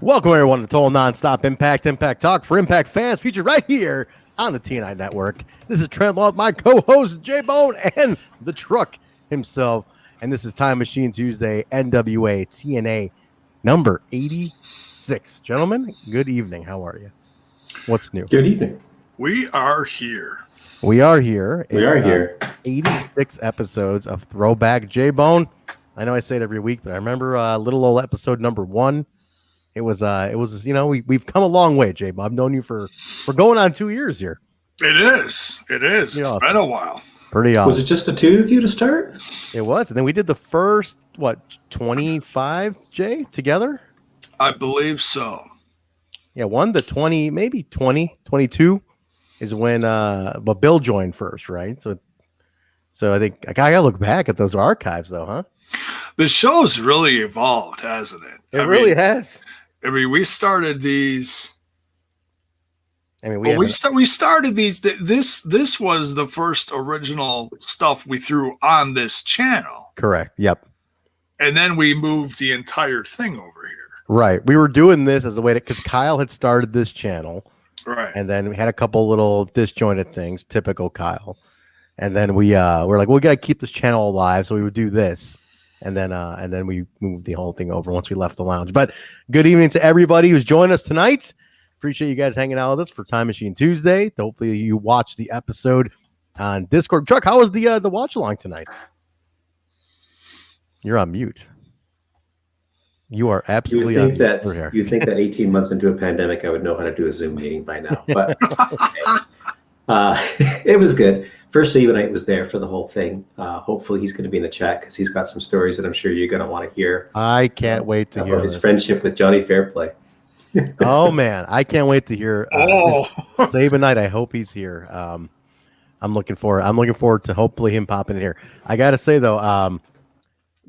Welcome, everyone, to Total Nonstop Impact Talk for Impact fans, featured right here on the TNI Network. This is Trent with my co-host, Jaybone and the Truck himself. And this is Time Machine Tuesday, NWA-TNA number 86. Gentlemen, good evening. How are you? What's new? Good evening. We are here. We are here. We are here. 86 episodes of Throwback Jaybone. I know I say it every week, but I remember little old episode number 1. It was you know, we've come a long way, Jay. I've known you for going on 2 years here. It is. It's been a while. Pretty awesome. Was it just the two of you to start? It was. And then we did the first, 25, Jay, together? I believe so. Yeah, 1 to 20, maybe 20, 22 is when but Bill joined first, right? So I think I gotta look back at those archives though, huh? The show's really evolved, hasn't it? It really has. I mean, we started these. I mean, we started these. This was the first original stuff we threw on this channel. Correct. Yep. And then we moved the entire thing over here. Right. We were doing this as a way to, because Kyle had started this channel. Right. And then we had a couple little disjointed things, typical Kyle. And then we're like, we got to keep this channel alive. So we would do this. And then we moved the whole thing over once we left the lounge. But good evening to everybody who's joined us tonight. Appreciate you guys hanging out with us for Time Machine Tuesday. Hopefully you watched the episode on Discord. Chuck, how was the watch along tonight? You're on mute. You are absolutely on mute. You think that 18 months into a pandemic, I would know how to do a Zoom meeting by now. But it was good. First Evenite was there for the whole thing. Hopefully he's going to be in the chat because he's got some stories that I'm sure you're going to want to hear. I can't wait to hear his friendship with Johnny Fairplay. Oh man, I can't wait to hear. Evenite. I hope he's here. I'm looking forward to hopefully him popping in here. I got to say though,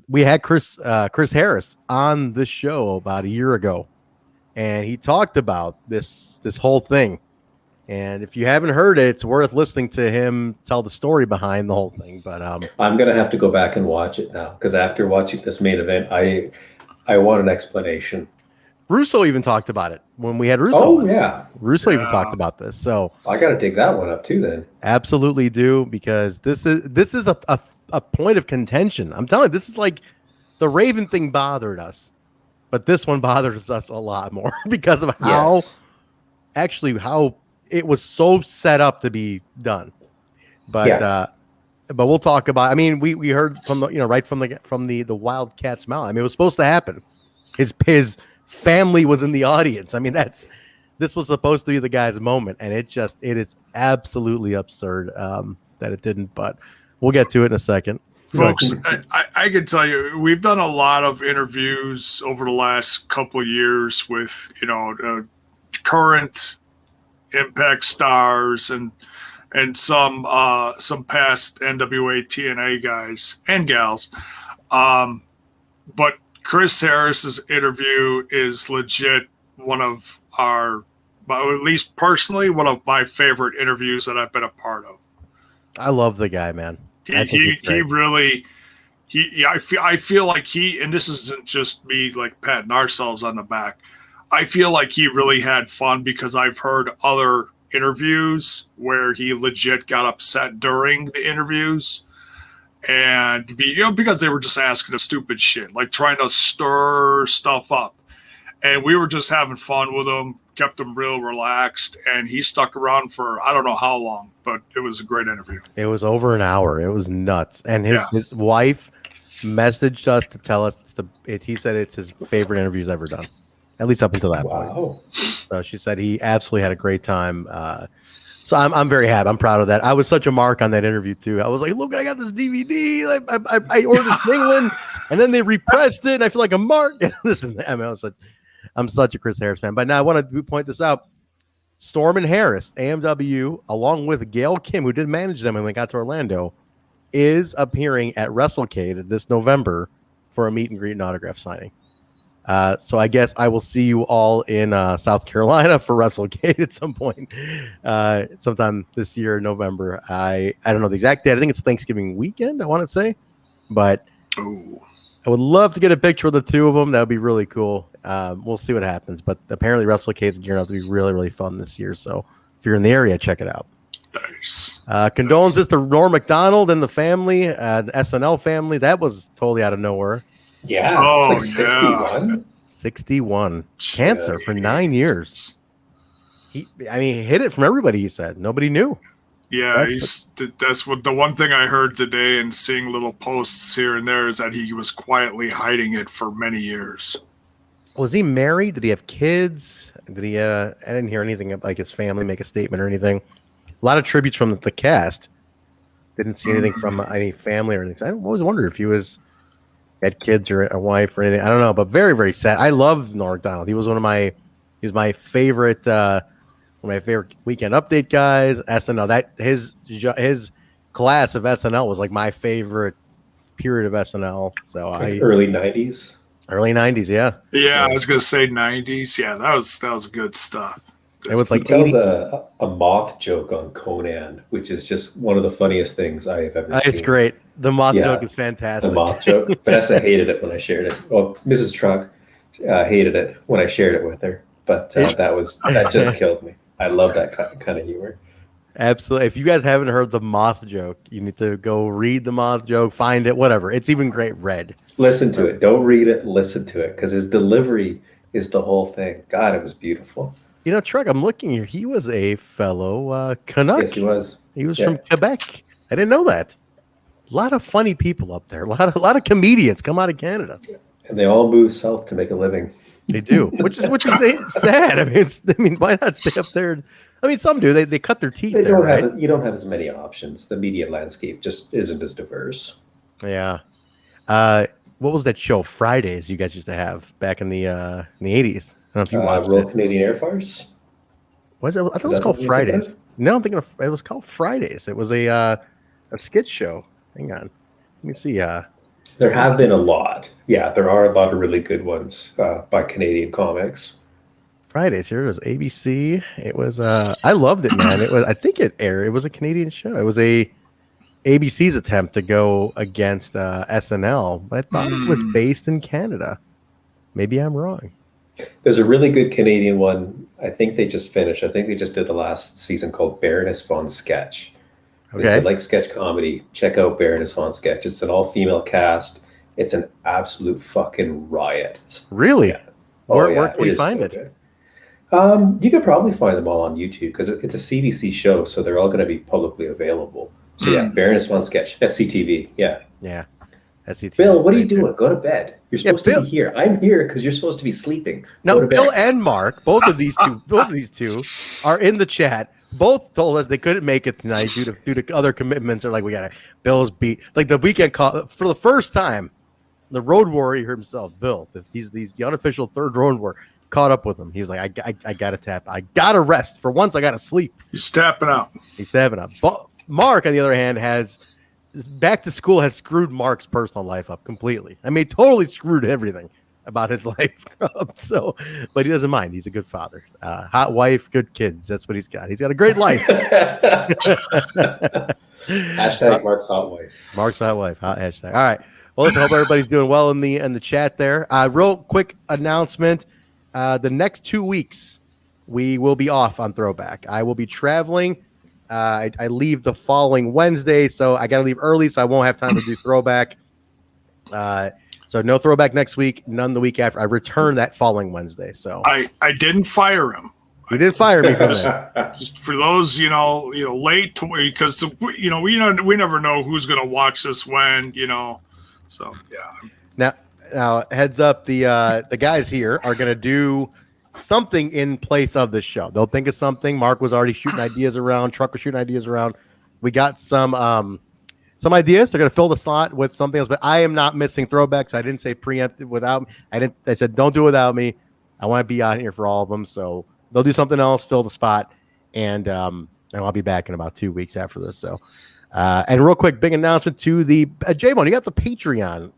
we had Chris Harris on this show about a year ago, and he talked about this whole thing. And if you haven't heard it, it's worth listening to him tell the story behind the whole thing. But I'm gonna have to go back and watch it now because after watching this main event, I want an explanation. Russo even talked about it when we had Russo. Oh yeah, Russo even talked about this. So I got to dig that one up too. Then absolutely do, because this is a point of contention. I'm telling you, this is like the Raven thing bothered us, but this one bothers us a lot more because of how it was so set up to be done. But but we'll talk about. I mean, we heard from the right from the Wildcat's mouth. I mean, it was supposed to happen. His family was in the audience. I mean, this was supposed to be the guy's moment, and it is absolutely absurd that it didn't. But we'll get to it in a second. Folks, I can tell you, we've done a lot of interviews over the last couple of years with current Impact stars and some past NWA-TNA guys and gals, but Chris Harris's interview is legit one of our, at least personally, one of my favorite interviews that I've been a part of. I love the guy, man. I feel like and this isn't just me like patting ourselves on the back. I feel like he really had fun because I've heard other interviews where he legit got upset during the interviews, and because they were just asking stupid shit, like trying to stir stuff up, and we were just having fun with him, kept him real relaxed, and he stuck around for I don't know how long, but it was a great interview. It was over an hour. It was nuts, and his wife messaged us to tell us he said it's his favorite interview he's ever done. At least up until that point. So she said he absolutely had a great time. So I'm very happy. I'm proud of that. I was such a mark on that interview too. I was like, look, I got this DVD. I ordered it in England, and then they repressed it. And I feel like a mark. Listen, I mean, I'm such a Chris Harris fan. But now I want to point this out. Storm and Harris, AMW, along with Gail Kim, who did manage them when they got to Orlando, is appearing at WrestleCade this November for a meet and greet and autograph signing. So I guess I will see you all in South Carolina for WrestleCade at some point, sometime this year, November. I don't know the exact date. I think it's Thanksgiving weekend, I want to say. But I would love to get a picture of the two of them. That would be really cool. We'll see what happens. But apparently WrestleCade's gearing up to be really, really fun this year. So if you're in the area, check it out. Nice. Condolences to Norm Macdonald and the family, the SNL family. That was totally out of nowhere. Yeah. Oh, like 61? 61. Cancer for 9 years. He hid it from everybody, he said. Nobody knew. Yeah, that's what the one thing I heard today, and seeing little posts here and there, is that he was quietly hiding it for many years. Was he married? Did he have kids? Did he? I didn't hear anything like his family make a statement or anything. A lot of tributes from the cast. Didn't see anything from any family or anything. I always wondered if he had kids or a wife or anything. I don't know, but very, very sad. I love Norm Macdonald. He was my favorite. One of my favorite Weekend Update guys. SNL. That his class of SNL was like my favorite period of SNL. So like early 90s. Early 90s, yeah. Yeah, I was gonna say 90s. Yeah, that was good stuff. It was like he tells a moth joke on Konnan, which is just one of the funniest things I have ever seen. It's great. The moth joke is fantastic. The moth joke. Vanessa hated it when I shared it. Well, Mrs. Truck hated it when I shared it with her. But that just killed me. I love that kind of humor. Absolutely. If you guys haven't heard the moth joke, you need to go read the moth joke, find it, whatever. It's even great read. Listen to it. Don't read it. Listen to it, because his delivery is the whole thing. God, it was beautiful. You know, Truck, I'm looking here. He was a fellow Canuck. Yes, he was. He was from Quebec. I didn't know that. A lot of funny people up there. A lot of comedians come out of Canada. And they all move south to make a living. They do, which is sad. I mean, why not stay up there? Some do. They cut their teeth. You don't have as many options. The media landscape just isn't as diverse. Yeah. What was that show Fridays you guys used to have back in the 80s? I don't know if you watched Royal Canadian Air Force. Was it? I thought it was called Fridays. No, I'm thinking it was called Fridays. It was a skit show. Hang on, let me see. There have been a lot. Yeah, there are a lot of really good ones by Canadian comics. Fridays, here it was ABC. It was I loved it, man. It was, I think it aired. It was a Canadian show. It was ABC's attempt to go against SNL, but I thought it was based in Canada. Maybe I'm wrong. There's a really good Canadian one. I think they just finished. I think they just did the last season, called Baroness Von Sketch. Okay. If you like sketch comedy, check out Baroness Von Sketch. It's an all-female cast. It's an absolute fucking riot. Really? Yeah. Where can we find it? Good. You could probably find them all on YouTube, because it's a CBC show, so they're all going to be publicly available. So yeah, Baroness Von Sketch, SCTV. Yeah. Yeah. SCTV. Bill, what are you doing? Go to bed. You're supposed to be here. I'm here because you're supposed to be sleeping. No, Bill and Mark, both of these two are in the chat. Both told us they couldn't make it tonight due to other commitments. They're like, Bill's beat. Like the weekend call for the first time, the Road Warrior himself, Bill, he's the unofficial third Road Warrior, caught up with him. He was like, I gotta tap. I gotta rest. For once, I gotta sleep. He's tapping out. But Mark, on the other hand, has back to school has screwed Mark's personal life up completely. Totally screwed everything about his life up. So, but he doesn't mind. He's a good father. Hot wife, good kids. That's what he's got. He's got a great life. Hashtag Mark's hot wife. Mark's hot wife. Hot hashtag. All right. Well, listen, hope everybody's doing well in the chat there. Real quick announcement. The next 2 weeks, we will be off on Throwback. I will be traveling. I leave the following Wednesday, so I got to leave early, so I won't have time to do Throwback. So no Throwback next week, none the week after. I return that following Wednesday. So I didn't fire him. You didn't fire me from that. Just for those, late, because we never know who's going to watch this when, So yeah. Now heads up, the guys here are going to do something in place of this show. They'll think of something. Mark was already shooting ideas around. Truck was shooting ideas around. We got some ideas. They're going to fill the slot with something else, but I am not missing Throwbacks. I didn't say preemptive without me. I said don't do it without me. I want to be on here for all of them. So they'll do something else, fill the spot, and I'll be back in about 2 weeks after this. So, and real quick, big announcement to the Jaybone. You got the Patreon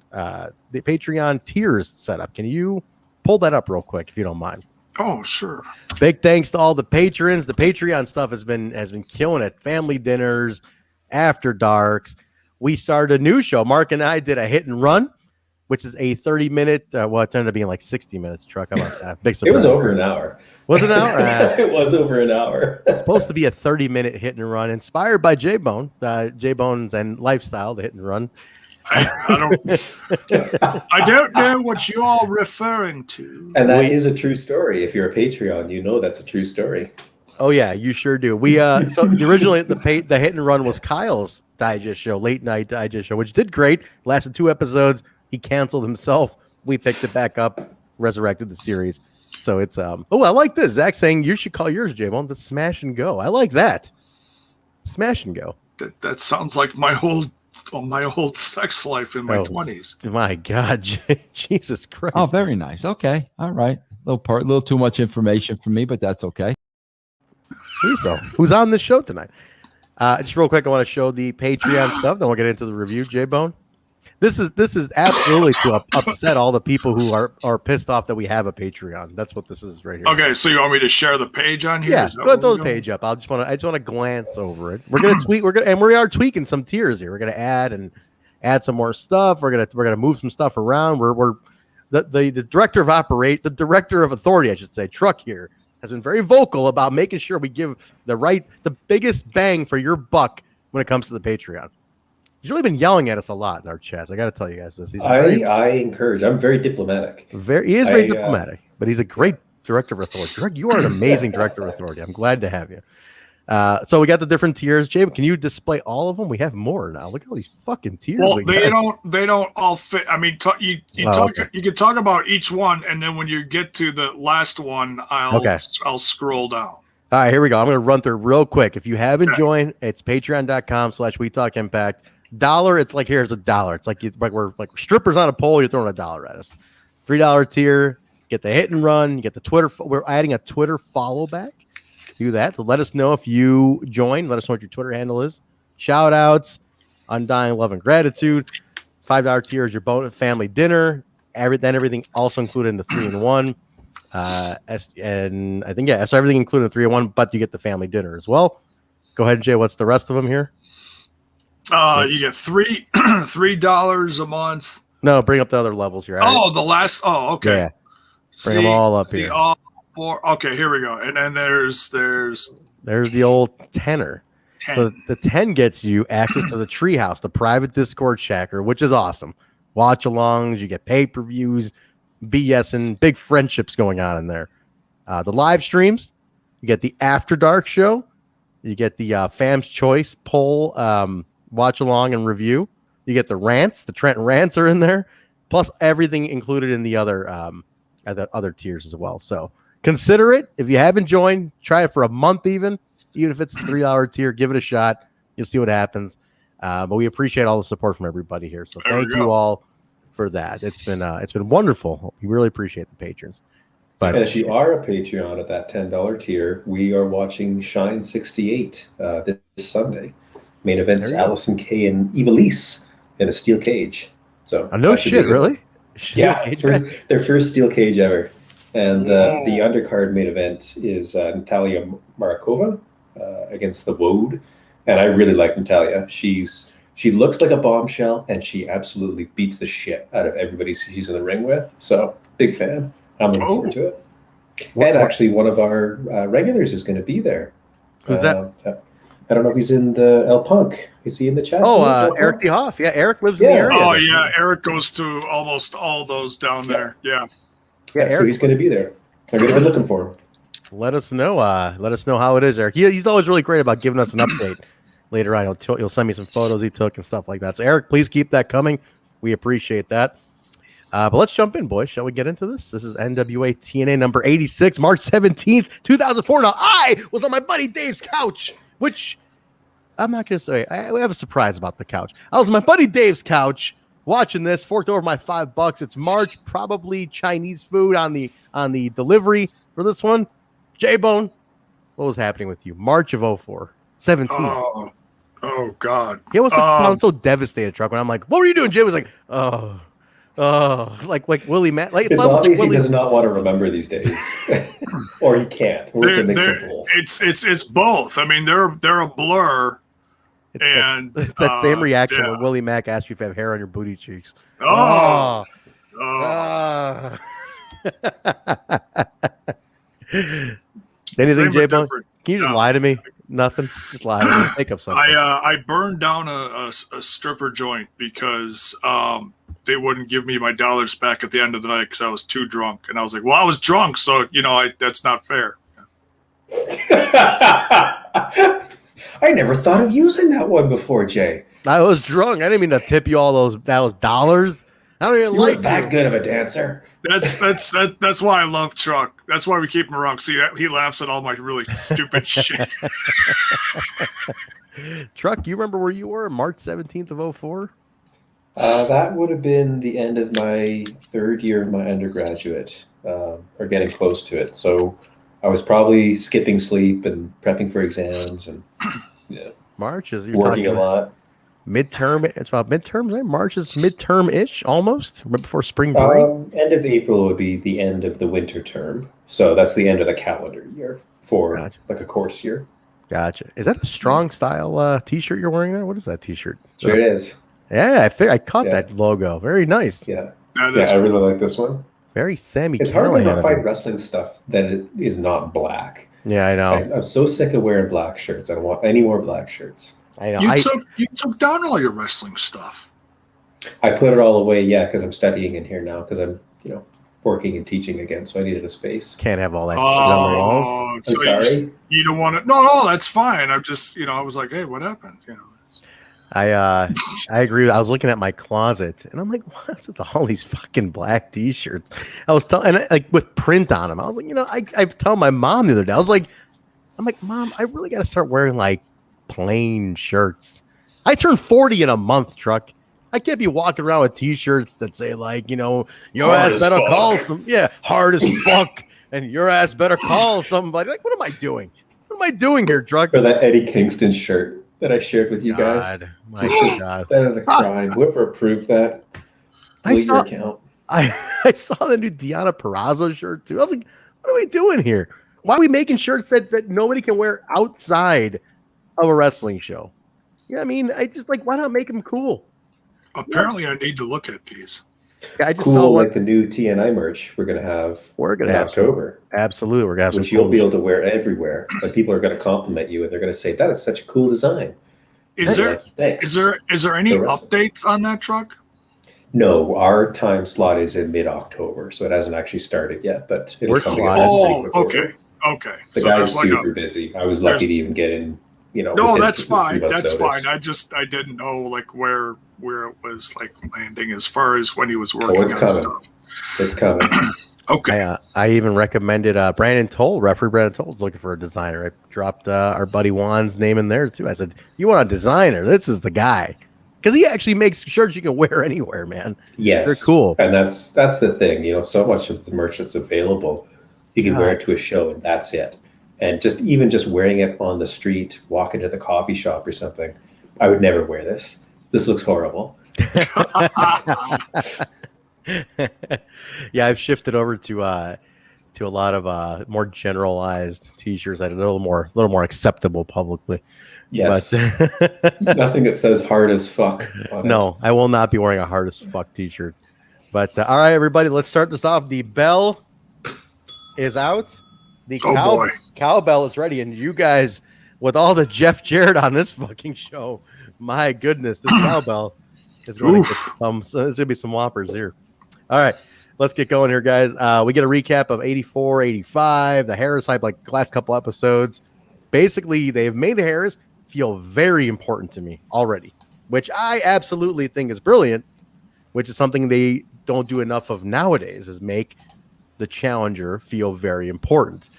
tiers set up. Can you pull that up real quick if you don't mind? Oh, sure. Big thanks to all the patrons. The Patreon stuff has been killing it. Family dinners, after darks. We started a new show. Mark and I did a hit and run. which is a 30-minute. Well, it turned to being like 60 minutes. Truck. How about that? Big It surprise. was over an hour. Was it an hour? It was over an hour. It's supposed to be a 30-minute hit and run, inspired by Jaybone, Jaybone's and lifestyle, the hit and run. I don't know what you're all referring to. And that is a true story. If you're a Patreon, you know that's a true story. Oh yeah, you sure do. We so originally the hit and run was Kyle's digest show, late night digest show, which did great. Lasted 2 episodes. He canceled himself. We picked it back up, resurrected the series. So it's I like this. Zach saying you should call yours, Jaybone, the Smash and Go. I like that. Smash and Go. That sounds like my old sex life in my 20s. My God, Jesus Christ! Oh, very nice. Okay, all right. Little too much information for me, but that's okay. Who's on this show tonight? Just real quick, I want to show the Patreon stuff. Then we'll get into the review. Jaybone. This is absolutely to upset all the people who are pissed off that we have a Patreon. That's what this is right here. Okay, so you want me to share the page on here? Yeah, go ahead, throw the page up. I just want to glance over it. We're gonna tweak. We are tweaking some tiers here. We're gonna add some more stuff. We're gonna move some stuff around. We're the director of authority, I should say, Truck here, has been very vocal about making sure we give the biggest bang for your buck when it comes to the Patreon. He's really been yelling at us a lot in our chats. I got to tell you guys this. I encourage. I'm very diplomatic. He is very diplomatic, but he's a great director of authority. You are an amazing director of authority. I'm glad to have you. So we got the different tiers. James, can you display all of them? We have more now. Look at all these fucking tiers. Well, they don't all fit. I mean, you can talk about each one, and then when you get to the last one, I'll scroll down. All right, here we go. I'm going to run through real quick. If you haven't joined, it's patreon.com/WeTalkImpact. $1, it's like here's $1. It's like we're like strippers on a pole. You're throwing $1 at us. $3 tier, get the hit and run. You get the Twitter. We're adding a Twitter follow back. Do that. So let us know if you join. Let us know what your Twitter handle is. Shout outs, undying love and gratitude. $5 tier is your bonus family dinner. Everything also included in the 3-in-1. And I think so everything included in 3-in-1, but you get the family dinner as well. Go ahead, Jay. What's the rest of them here? You get $3 a month. No, bring up the other levels here. Oh, the last. Oh, okay. Yeah. Bring them all up here. All 4. Okay, here we go. And then there's the old tenor. 10. So the 10 gets you access to the Treehouse, the private Discord shacker, which is awesome. Watch-alongs, you get pay-per-views, BS, and big friendships going on in there. The live streams, you get the After Dark show, you get the Fam's Choice poll, watch along and review. You get the rants, the Trent rants are in there, plus everything included in the other tiers as well. So consider it. If you haven't joined, try it for a month, even if it's a $3 tier, give it a shot. You'll see what happens. But we appreciate all the support from everybody here. So thank you all for that. It's been wonderful. We really appreciate the patrons. But and if you are a Patreon at that $10 tier, we are watching Shine 68 this Sunday. Main events: Allison Kay and Elix in a steel cage. So no shit, really? Their first steel cage ever. And the undercard main event is Natalia Marakova against the Woad. And I really like Natalia. She looks like a bombshell, and she absolutely beats the shit out of everybody she's in the ring with. So big fan. I'm looking forward to it. And actually, one of our regulars is going to be there. Who's that? I don't know if he's in the El Punk. Is he in the chat? Eric DeHoff. Yeah, Eric lives in the area. Oh, yeah. Eric goes to almost all those down there. Yeah. So he's going to be there. I'm going to be looking for him. Let us know. Let us know how it is, Eric. He's always really great about giving us an update later on. He'll send me some photos he took and stuff like that. So, Eric, please keep that coming. We appreciate that. But let's jump in, boys. Shall we get into this? This is NWA-TNA number 86, March 17th, 2004. Now, I was on my buddy Dave's couch, which I'm not going to say. We have a surprise about the couch. I was on my buddy Dave's couch watching this, forked over my $5. It's March, probably Chinese food on the delivery for this one. Jaybone, what was happening with you? March of 04, 17. Oh God. He almost sounded so devastated, Truck, when I'm like, what were you doing? Jay was like, like Willie Matt. Like it's obvious he does not want to remember these days, or he can't. It's both. I mean, they're a blur. It's that same reaction when Willie Mack asked you if you have hair on your booty cheeks. Anything, Same but Jaybone? different. Can you just lie to me? Nothing. Just lie to me. Make up something. I burned down a stripper joint because they wouldn't give me my dollars back at the end of the night because I was too drunk, and I was like, "Well, I was drunk, so that's not fair." I never thought of using that one before, Jay. I was drunk. I didn't mean to tip you all those dollars. I don't even You like weren't that you. good of a dancer. That's why I love Truck. That's why we keep him around. See, he laughs at all my really stupid shit. Truck, you remember where you were March 17th of 04? That would have been the end of my third year of my undergraduate, or getting close to it. So I was probably skipping sleep and prepping for exams and March is working a lot. Midterm. It's about midterms, right? March is midterm-ish, almost right before spring break. End of April would be the end of the winter term. So that's the end of the calendar year for like a course year. Gotcha. Is that a strong style T-shirt you're wearing there? What is that T-shirt? Sure it is. Yeah, I caught that logo. Very nice. Yeah, I really like this one. Very Sammy. It's hard to find wrestling stuff that is not black. Yeah, I know. I'm so sick of wearing black shirts. I don't want any more black shirts. I know. You took down all your wrestling stuff. I put it all away, because I'm studying in here now because I'm, working and teaching again, so I needed a space. Can't have all that shit on the walls. So sorry. You don't want to. No, that's fine. I'm just, I was like, hey, what happened? I agree. I was looking at my closet and I'm like, what's with all these fucking black T-shirts? I was telling, like with print on them. I was like, I told my mom the other day. I'm like, Mom, I really got to start wearing like plain shirts. I turned 40 in a month, Truck. I can't be walking around with T-shirts that say like, your ass better call hard as fuck, and your ass better call somebody. Like, what am I doing? What am I doing here, Truck? Or that Eddie Kingston shirt that I shared with you guys. My God. That is a crime. Whipper approved that. Delete your account. I saw the new Deonna Purrazzo shirt too. I was like, what are we doing here? Why are we making shirts that nobody can wear outside of a wrestling show? Yeah, I mean, I just like, why not make them cool? Apparently, I need to look at these. I just cool, saw like the new TNI merch we're gonna have. We're gonna have October. Absolutely, we're gonna have which you'll be able to wear everywhere. But people are gonna compliment you and they're gonna say that is such a cool design. Is there any updates on that Truck? No, our time slot is in mid-October, so it hasn't actually started yet. But we're coming slotted. Oh, okay. The guy's super busy. I was lucky to even get in. No, that's fine. That's fine. I didn't know like where it was like landing as far as when he was working on stuff. It's coming. Okay. I even recommended Brandon Toll. Referee Brandon Toll's looking for a designer. I dropped our buddy Juan's name in there too. I said, "You want a designer? This is the guy." Because he actually makes shirts you can wear anywhere, man. Yes, they're cool. And that's the thing. So much of the merch that's available, you can wear it to a show, and that's it. And just wearing it on the street, walking to the coffee shop or something, I would never wear this. This looks horrible. Yeah, I've shifted over to a lot of more generalized T-shirts that are a little more acceptable publicly. Yes. But nothing that says hard as fuck. No, I will not be wearing a hard as fuck T-shirt. But all right, everybody, let's start this off. The bell is out. The cowbell is ready, and you guys, with all the Jeff Jarrett on this fucking show, my goodness, this cowbell is going to get it's going to be some whoppers here. All right, let's get going here, guys. We get a recap of 84, 85, the Harris hype, like the last couple episodes. Basically, they've made the Harris feel very important to me already, which I absolutely think is brilliant, which is something they don't do enough of nowadays, is make the challenger feel very important.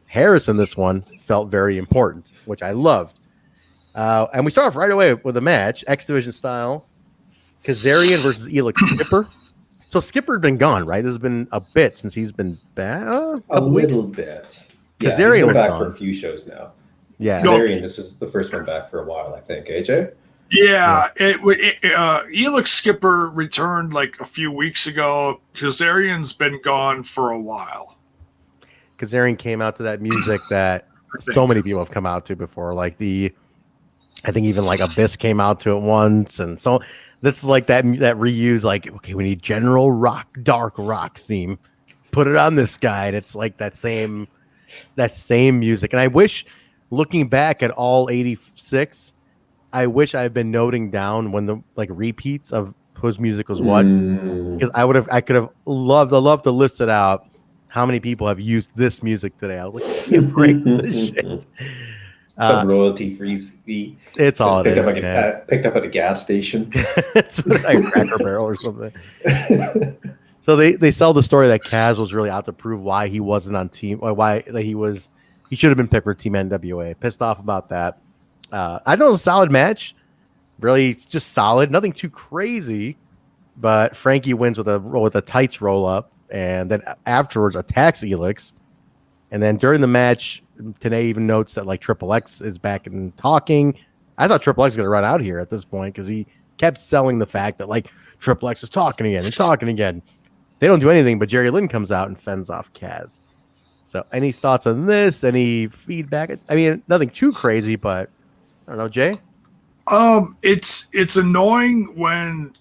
Harris in this one felt very important, which I loved. And we start off right away with a match, X Division style, Kazarian versus Elix Skipper. So Skipper had been gone, right? This has been a bit since he's been back. A little bit. Kazarian was back gone for a few shows now. Yeah, Kazarian, this is the first one back for a while, I think. AJ? Yeah, Elix Skipper returned like a few weeks ago. Kazarian's been gone for a while. Kazarian came out to that music that so many people have come out to before, like the I think even like Abyss came out to it once, and so that's like that reuse. Like, okay, we need general rock, dark rock theme. Put it on this guy, and it's like that same music. And I wish, looking back at all 86, I wish I had been noting down when the like repeats of whose music was what, because I could have loved to list it out. How many people have used this music today? I was like, you break this shit. Some royalty-free fee. It's all it is, picked up at a gas station. It's like Cracker Barrel or something. So they sell the story that Kaz was really out to prove why he wasn't on team, or why that he should have been picked for Team NWA. Pissed off about that. I know it was a solid match. Really, just solid. Nothing too crazy. But Frankie wins with a tights roll up, and then afterwards attacks Elix. And then during the match, TNA even notes that like Triple X is back and talking. I thought Triple X was going to run out here at this point because he kept selling the fact that like Triple X is talking again and talking again. They don't do anything, but Jerry Lynn comes out and fends off Kaz. So any thoughts on this? Any feedback? I mean, nothing too crazy, but I don't know, Jay? It's annoying when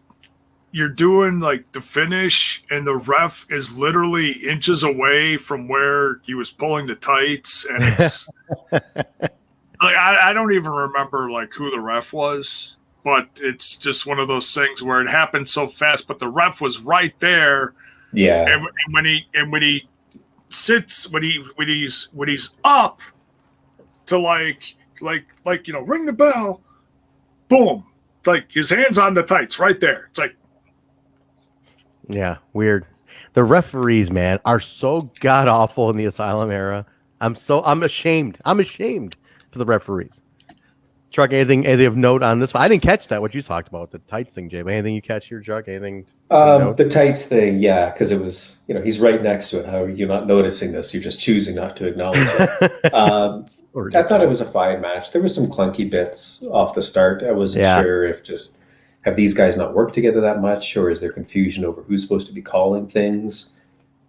you're doing like the finish and the ref is literally inches away from where he was pulling the tights, and it's like I don't even remember like who the ref was, but it's just one of those things where it happened so fast, but the ref was right there. Yeah. And when he sits, when he's up to like ring the bell, boom, like his hands on the tights right there. It's like, yeah, weird. The referees, man, are so god awful in the Asylum era. I'm ashamed. I'm ashamed for the referees. Truck, anything of note on this one? I didn't catch that. What you talked about with the tights thing, Jay. But anything you catch here, Truck? Anything? The tights thing, yeah, because it was, he's right next to it. How are you not noticing this? You're just choosing not to acknowledge it. I thought it was a fine match. There were some clunky bits off the start. I wasn't sure if just have these guys not worked together that much, or is there confusion over who's supposed to be calling things?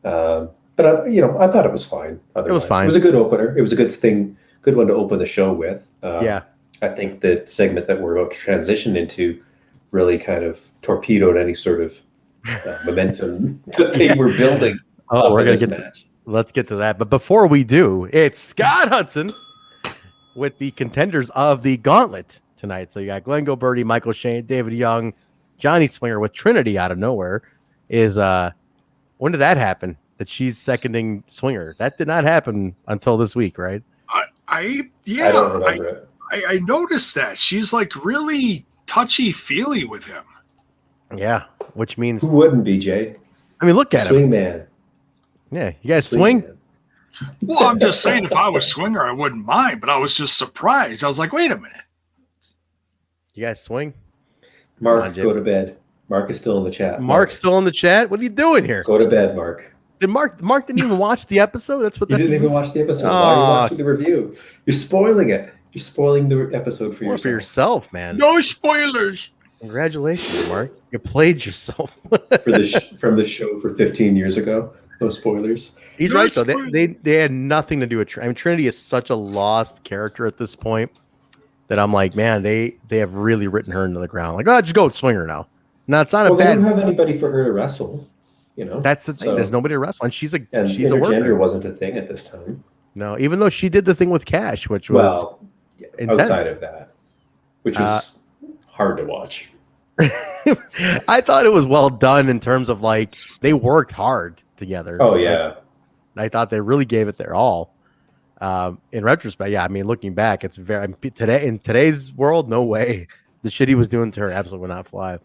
But I thought it was fine. Otherwise. It was fine. It was a good opener. It was a good one to open the show with. Yeah. I think the segment that we're about to transition into really kind of torpedoed any sort of momentum that they were building. Oh, we're going to get let's get to that. But before we do, it's Scott Hudson with the contenders of the Gauntlet tonight. So you got Glen, Gilberti, Michael Shane, David Young, Johnny Swinger with Trinity out of nowhere. When did that happen? That she's seconding Swinger? That did not happen until this week, right? I don't remember it. I noticed that she's like really touchy-feely with him. Yeah, which means who wouldn't be, Jay? I mean, look at Swing him. Man. Yeah, you guys swing? Well, I'm just saying, if I was Swinger, I wouldn't mind, but I was just surprised. I was like, wait a minute. You guys swing? Mark, go to bed. Mark is still in the chat. Mark's still in the chat? What are you doing here? Go to bed, Mark. Did Mark didn't even watch the episode? That's what. You didn't even watch the episode. Why are you watching the review? You're spoiling it. You're spoiling the episode for yourself, man. No spoilers. Congratulations, Mark. You played yourself. from the show for 15 years ago. No spoilers. He's right though. They had nothing to do with. I mean, Trinity is such a lost character at this point that I'm like, man, they have really written her into the ground. Like, just go with Swinger now. Now it's not a bad. They don't have anybody for her to wrestle. That's the thing. So, there's nobody to wrestle, and she's a worker. Intergender wasn't a thing at this time. No, even though she did the thing with Kash, which was intense. Outside of that, which is hard to watch. I thought it was well done in terms of like they worked hard together. Oh yeah, I thought they really gave it their all. In retrospect, yeah, I mean, looking back, it's very in today's world, no way. The shit he was doing to her absolutely would not fly.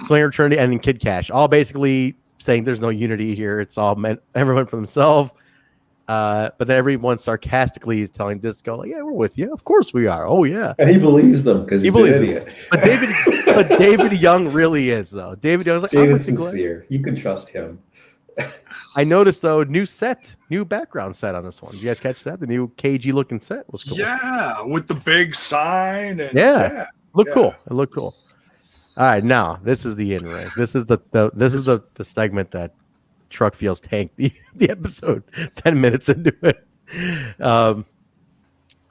Swinger, Trinity, and then Kid Kash, all basically saying there's no unity here. It's all meant everyone for themselves. But then everyone sarcastically is telling Disco, like, yeah, we're with you. Of course we are. Oh yeah. And he believes them because he's an idiot. But David Young really is though. David Young's like, David's sincere. You can trust him. I noticed though, new background set on this one. Did you guys catch that? The new KG looking set was cool. Yeah, with the big sign. And cool. It looked cool. All right, now this is the in-ring. This is the segment that Truck feels tanked the episode 10 minutes into it.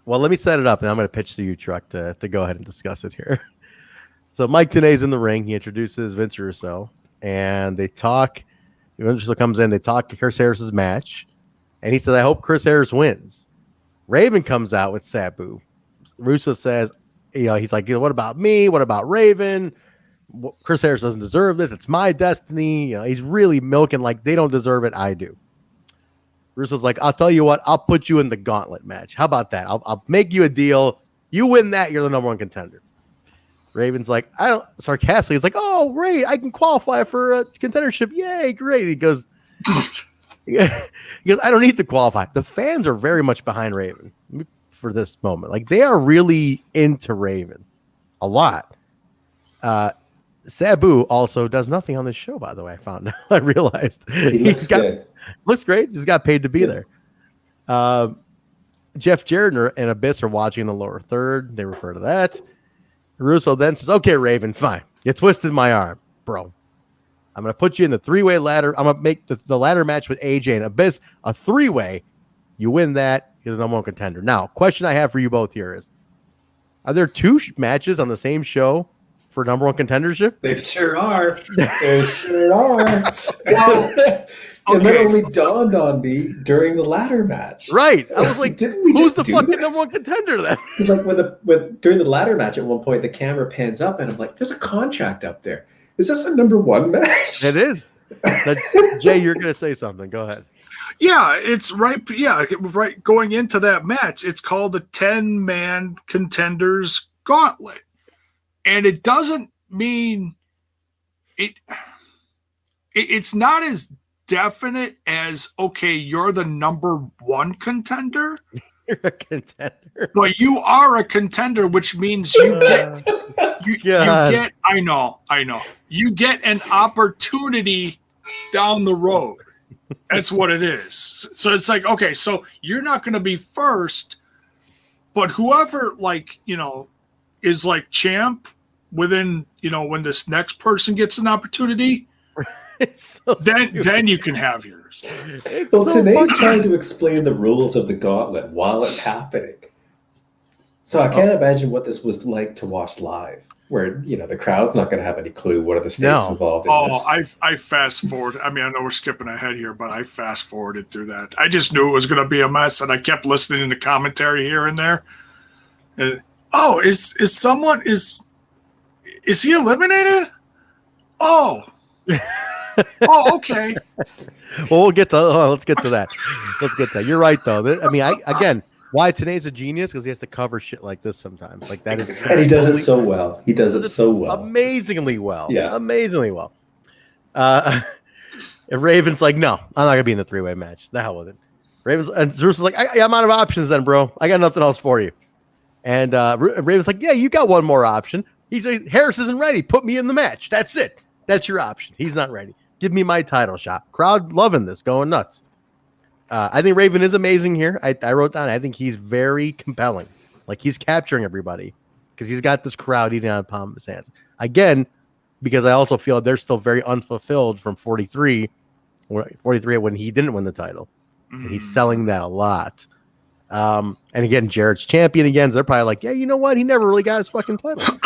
Well, let me set it up, and I'm going to pitch to you, Truck, to go ahead and discuss it here. So Mike Tenay's in the ring. He introduces Vince Russo, and they talk. Vince Russo comes in. They talk to Chris Harris's match, and he says, "I hope Chris Harris wins." Raven comes out with Sabu. Russo says, he's like, what about me? What about Raven? Chris Harris doesn't deserve this. It's my destiny. He's really milking like they don't deserve it. I do. Russo's like, I'll tell you what, I'll put you in the gauntlet match. How about that? I'll make you a deal. You win that, you're the number one contender. Raven's like, sarcastically, it's like, oh, great, I can qualify for a contendership. Yay, great. He goes, I don't need to qualify. The fans are very much behind Raven for this moment. Like, they are really into Raven a lot. Sabu also does nothing on this show, by the way. I realized he looks good. Looks great. Just got paid to be there. Jeff Jarrett and Abyss are watching in the lower third. They refer to that. Russo then says, okay, Raven, fine. You twisted my arm, bro. I'm going to put you in the three-way ladder. I'm going to make the ladder match with AJ and Abyss a three-way. You win that, you're the number one contender. Now, question I have for you both here is, are there two matches on the same show for number one contendership? They sure are. They sure are. And that only dawned on me during the ladder match. Right. I was like, who's the fucking this? number one contender then? Because like during the ladder match at one point, the camera pans up and I'm like, there's a contract up there. Is this a number one match? It is. Jay, you're going to say something. Go ahead. Yeah, it's right. Yeah, right. Going into that match, it's called the 10-man Contenders Gauntlet. And it doesn't mean it's not as definite as, okay, you're the number one contender. You're a contender. But you are a contender, which means you get I know. You get an opportunity down the road. That's what it is. So it's like, okay, so you're not going to be first, but whoever is like champ within, when this next person gets an opportunity, then you can have yours. Well, today's trying to explain the rules of the gauntlet while it's happening. So I can't imagine what this was like to watch live, where the crowd's not going to have any clue what are the stakes involved in this. I fast forward. I mean, I know we're skipping ahead here, but I fast forwarded through that. I just knew it was going to be a mess, and I kept listening to commentary here and there. Is he eliminated? Oh. Oh, okay. Well, let's get to that. You're right, though. I mean, again, why today's a genius? Because he has to cover shit like this sometimes. Like that is, and he does it so well. He does it so well, amazingly well. Yeah, amazingly well. Raven's like, no, I'm not gonna be in the three-way match. The hell with it. And Zeus is like, I'm out of options, then, bro. I got nothing else for you. And Raven's like, yeah, you got one more option. He's like, Harris isn't ready. Put me in the match. That's it. That's your option. He's not ready. Give me my title shot. Crowd loving this, going nuts. I think Raven is amazing here. I wrote down, I think he's very compelling. Like, he's capturing everybody because he's got this crowd eating out of the palm of his hands. Again, because I also feel they're still very unfulfilled from 43 when he didn't win the title. And he's selling that a lot. And again, Jarrett's champion again. So they're probably like, yeah, you know what? He never really got his fucking title.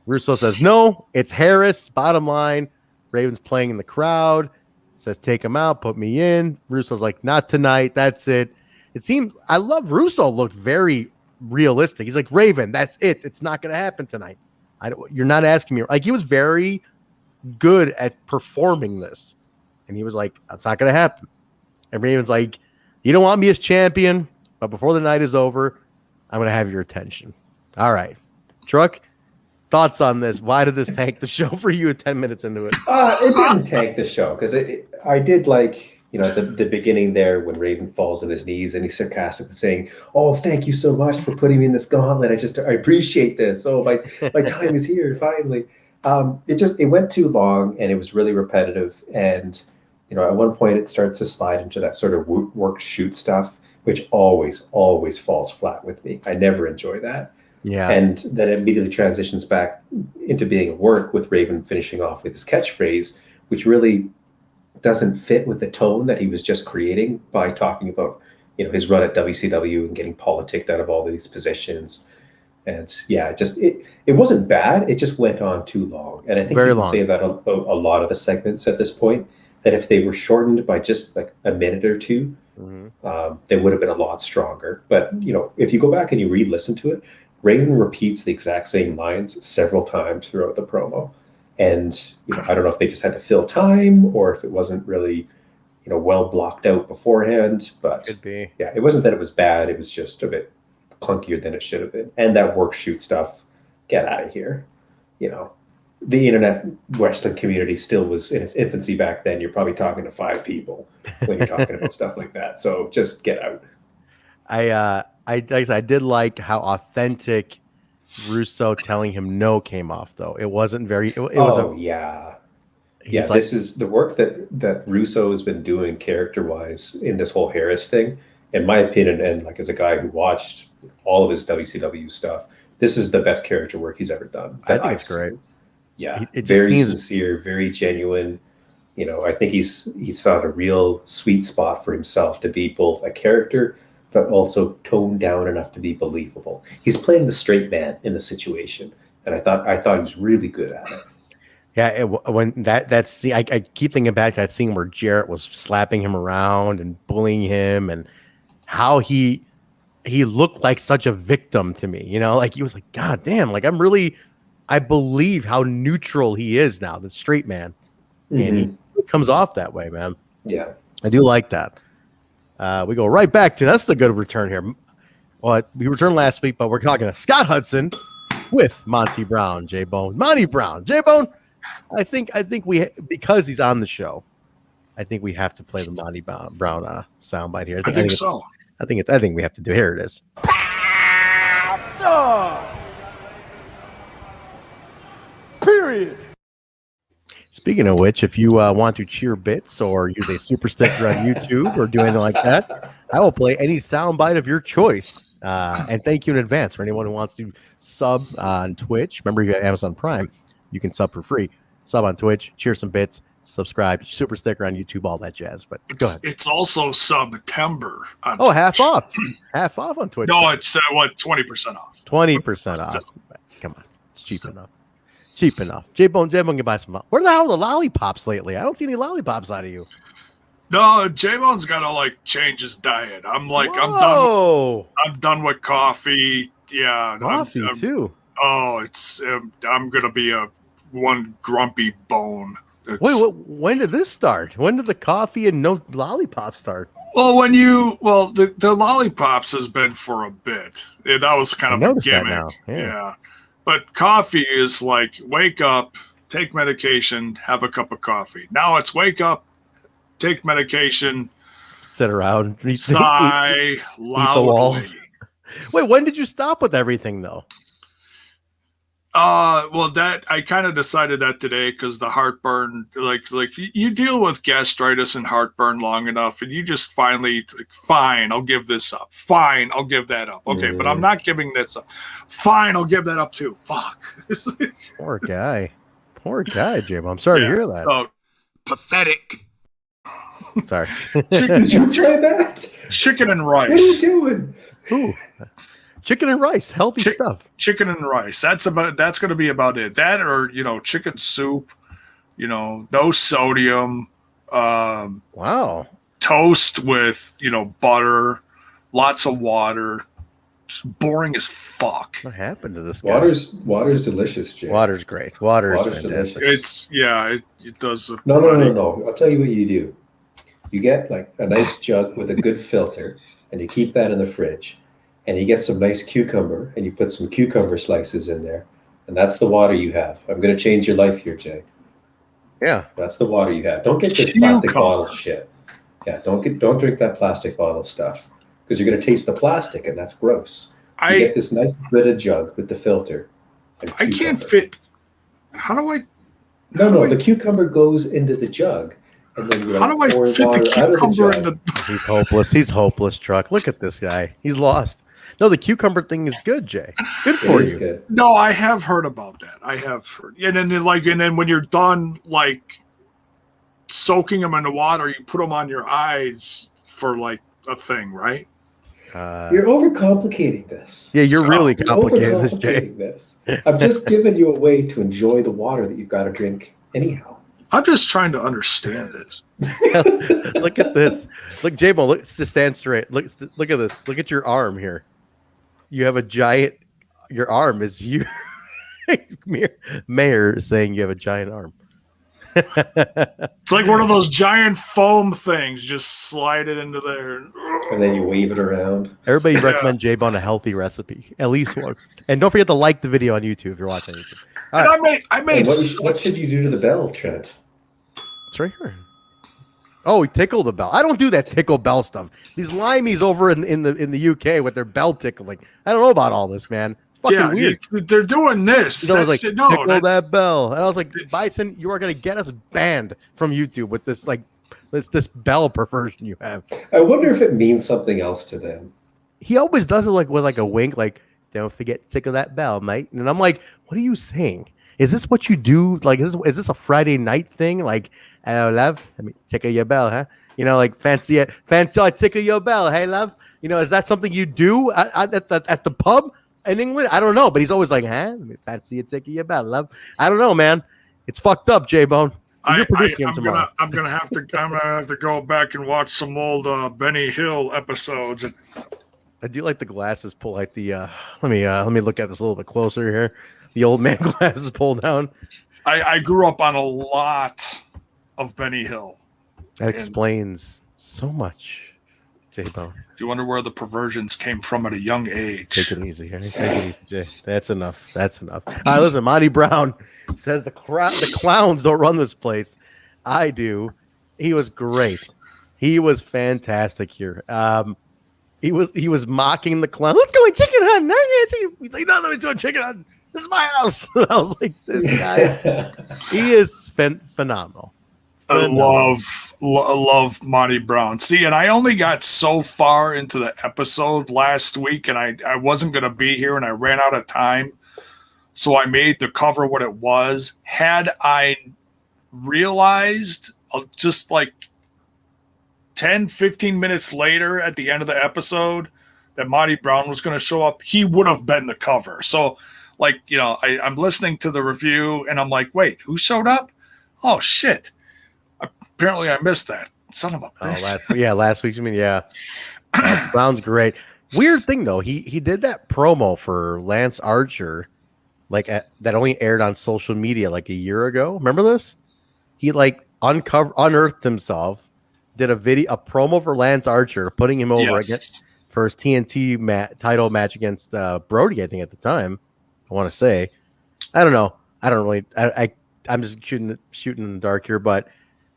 Russo says, no, it's Harris. Bottom line, Raven's playing in the crowd. Says, take him out, put me in. Russo's like, not tonight. That's it. It seems, I love Russo looked very realistic. He's like, Raven, that's it. It's not going to happen tonight. You're not asking me. Like, he was very good at performing this. And he was like, that's not going to happen. And Raven's like, you don't want me as champion, but before the night is over, I'm going to have your attention. All right. Truck, thoughts on this? Why did this tank the show for you at 10 minutes into it? It didn't tank the show because I did like, the beginning there when Raven falls on his knees and he's sarcastic saying, oh, thank you so much for putting me in this gauntlet. I appreciate this. Oh, my time is here finally. It went too long and it was really repetitive. And, at one point it starts to slide into that sort of work shoot stuff, which always falls flat with me. I never enjoy that. Yeah. And then it immediately transitions back into being a work with Raven finishing off with his catchphrase, which really doesn't fit with the tone that he was just creating by talking about, his run at WCW and getting politicked out of all these positions. And yeah, it wasn't bad. It just went on too long. And I think you can say that a lot of the segments at this point, that if they were shortened by just like a minute or two, they would have been a lot stronger. But, if you go back and you re-listen to it, Raven repeats the exact same lines several times throughout the promo. And, I don't know if they just had to fill time or if it wasn't really, well blocked out beforehand. But could be. Yeah, it wasn't that it was bad. It was just a bit clunkier than it should have been. And that work shoot stuff, get out of here. The internet wrestling community still was in its infancy back then. You're probably talking to 5 people when you're talking about stuff like that. So just get out. I did like how authentic Russo telling him no came off, though. It wasn't very. Yeah. This is the work that Russo has been doing character-wise in this whole Harris thing. In my opinion, and like as a guy who watched all of his WCW stuff, this is the best character work he's ever done. I think it's great. Yeah, very sincere, very genuine. I think he's found a real sweet spot for himself to be both a character, but also toned down enough to be believable. He's playing the straight man in the situation, and I thought he was really good at it. Yeah, when that scene, I keep thinking back to that scene where Jarrett was slapping him around and bullying him, and how he looked like such a victim to me. Like he was like, God damn, like I believe how neutral he is now, the straight man, and he comes off that way, man. Yeah, I do like that. We go right back to that's the good return here. Well, we returned last week, but we're talking to Scott Hudson with Monty Brown, Jaybone, Monty Brown, Jaybone. I think we, because he's on the show, I think we have to play the Monty Brown soundbite here. I think so. I think we have to do. Here it is. Period. Speaking of which, if you want to cheer bits or use a super sticker on YouTube or do anything like that, I will play any soundbite of your choice. And thank you in advance for anyone who wants to sub on Twitch. Remember, you got Amazon Prime. You can sub for free. Sub on Twitch, cheer some bits, subscribe, super sticker on YouTube, all that jazz. But go ahead. It's also September. Oh, half off. Half off on Twitch. No, it's 20% off. 20% off. Come on. It's cheap enough. Cheap enough. J-Bone can buy some. Where the hell are the lollipops lately? I don't see any lollipops out of you. No, J-Bone's got to change his diet. I'm done with coffee. Yeah. Coffee too. Oh, I'm going to be one grumpy bone. Wait, when did this start? When did the coffee and no lollipops start? Well, the lollipops has been for a bit. That was kind of a gimmick. That now. Yeah. But coffee is like, wake up, take medication, have a cup of coffee. Now it's wake up, take medication, sit around, sigh loudly. Wait, when did you stop with everything though? Well, that I kind of decided that today because the heartburn, like you deal with gastritis and heartburn long enough, and you just finally, fine, I'll give this up. Fine, I'll give that up. Okay, but I'm not giving this up. Fine, I'll give that up too. Fuck. Poor guy, Jim. I'm sorry to hear that. So, pathetic. Sorry. Did you try that? Chicken and rice. What are you doing? Ooh. Chicken and rice, healthy stuff. Chicken and rice. That's going to be about it. That or chicken soup. No sodium. Wow. Toast with butter. Lots of water. Just boring as fuck. What happened to this guy? Water's delicious, Jay. Water's great. Water's fantastic. Delicious. It does. No. I'll tell you what you do. You get like a nice jug with a good filter, and you keep that in the fridge. And you get some nice cucumber, and you put some cucumber slices in there, and that's the water you have. I'm going to change your life here, Jay. Yeah, that's the water you have. Don't get this plastic bottle shit. Yeah, don't drink that plastic bottle stuff because you're going to taste the plastic, and that's gross. You get this nice bit of jug with the filter. I can't fit. How do I? No. The cucumber goes into the jug. And then how do I fit the cucumber in the? He's hopeless. Truck. Look at this guy. He's lost. No, the cucumber thing is good, Jay. Good for you. Good. No, I have heard about that. I have heard. And then when you're done, soaking them in the water, you put them on your eyes for a thing, right? You're overcomplicating this. Yeah, you're really You're complicating this, Jay. overcomplicating this. I'm just giving you a way to enjoy the water that you've got to drink anyhow. I'm just trying to understand this. Look at this. Look, Jaybone, look, just stand straight. Look at this. Look at your arm here. You have a giant. Your arm is you. Mayor saying you have a giant arm. It's like one of those giant foam things. Just slide it into there. And then you wave it around. Everybody recommend Jaybone a healthy recipe, at least one. And don't forget to like the video on YouTube if you're watching YouTube. All And right. I made What should you do to the bell, Trent? It's right here. Oh, we tickle the bell. I don't do that tickle bell stuff. These limeys over in the UK with their bell tickling. I don't know about all this, man. It's fucking weird. They're doing this. You know, like, No, tickle that's- that bell. And I was like, Bison, you are gonna get us banned from YouTube with this this bell perversion you have. I wonder if it means something else to them. He always does it like with like a wink, like, don't forget to tickle that bell, mate. And I'm like, what are you saying? Is this what you do? Like, is this a Friday night thing? Like, hello, love, let me tickle your bell, huh? You know, like fancy, I tickle your bell, hey, love. You know, is that something you do at the pub in England? I don't know, but he's always like, huh? Let me fancy a tickle your bell, love. I don't know, man. It's fucked up, Jaybone. You're producing him tomorrow. I'm gonna have to go back and watch some old Benny Hill episodes. I do like the glasses pull, like the let me look at this a little bit closer here. The old man glasses pull down. I grew up on a lot of Benny Hill. That explains so much, Jaybone. If you wonder where the perversions came from at a young age. Take it easy, Harry. Take it easy, Jay. That's enough. That's enough. All right, listen, Monty Brown says the clowns don't run this place. I do. He was great. He was fantastic here. He was mocking the clown. Let's go in chicken hunt. He's like, no, let me go chicken hunt. This is my house. And I was like, this guy, he is phenomenal. I love Monty Brown. See, and I only got so far into the episode last week, and I wasn't going to be here, and I ran out of time. So I made the cover what it was. Had I realized just like 10, 15 minutes later at the end of the episode that Monty Brown was going to show up, he would have been the cover. So, like, you know, I'm listening to the review, and I'm like, wait, who showed up? Oh, shit. Apparently I missed that. Son of a bitch. Last week's. I mean, yeah. Brown's great. Weird thing though, he did that promo for Lance Archer, that only aired on social media like a year ago. Remember this? He like unearthed himself, did a promo for Lance Archer, putting him over against for his TNT title match against Brody. I think at the time, I want to say, I don't know. I don't really. I'm just shooting in the dark here, but.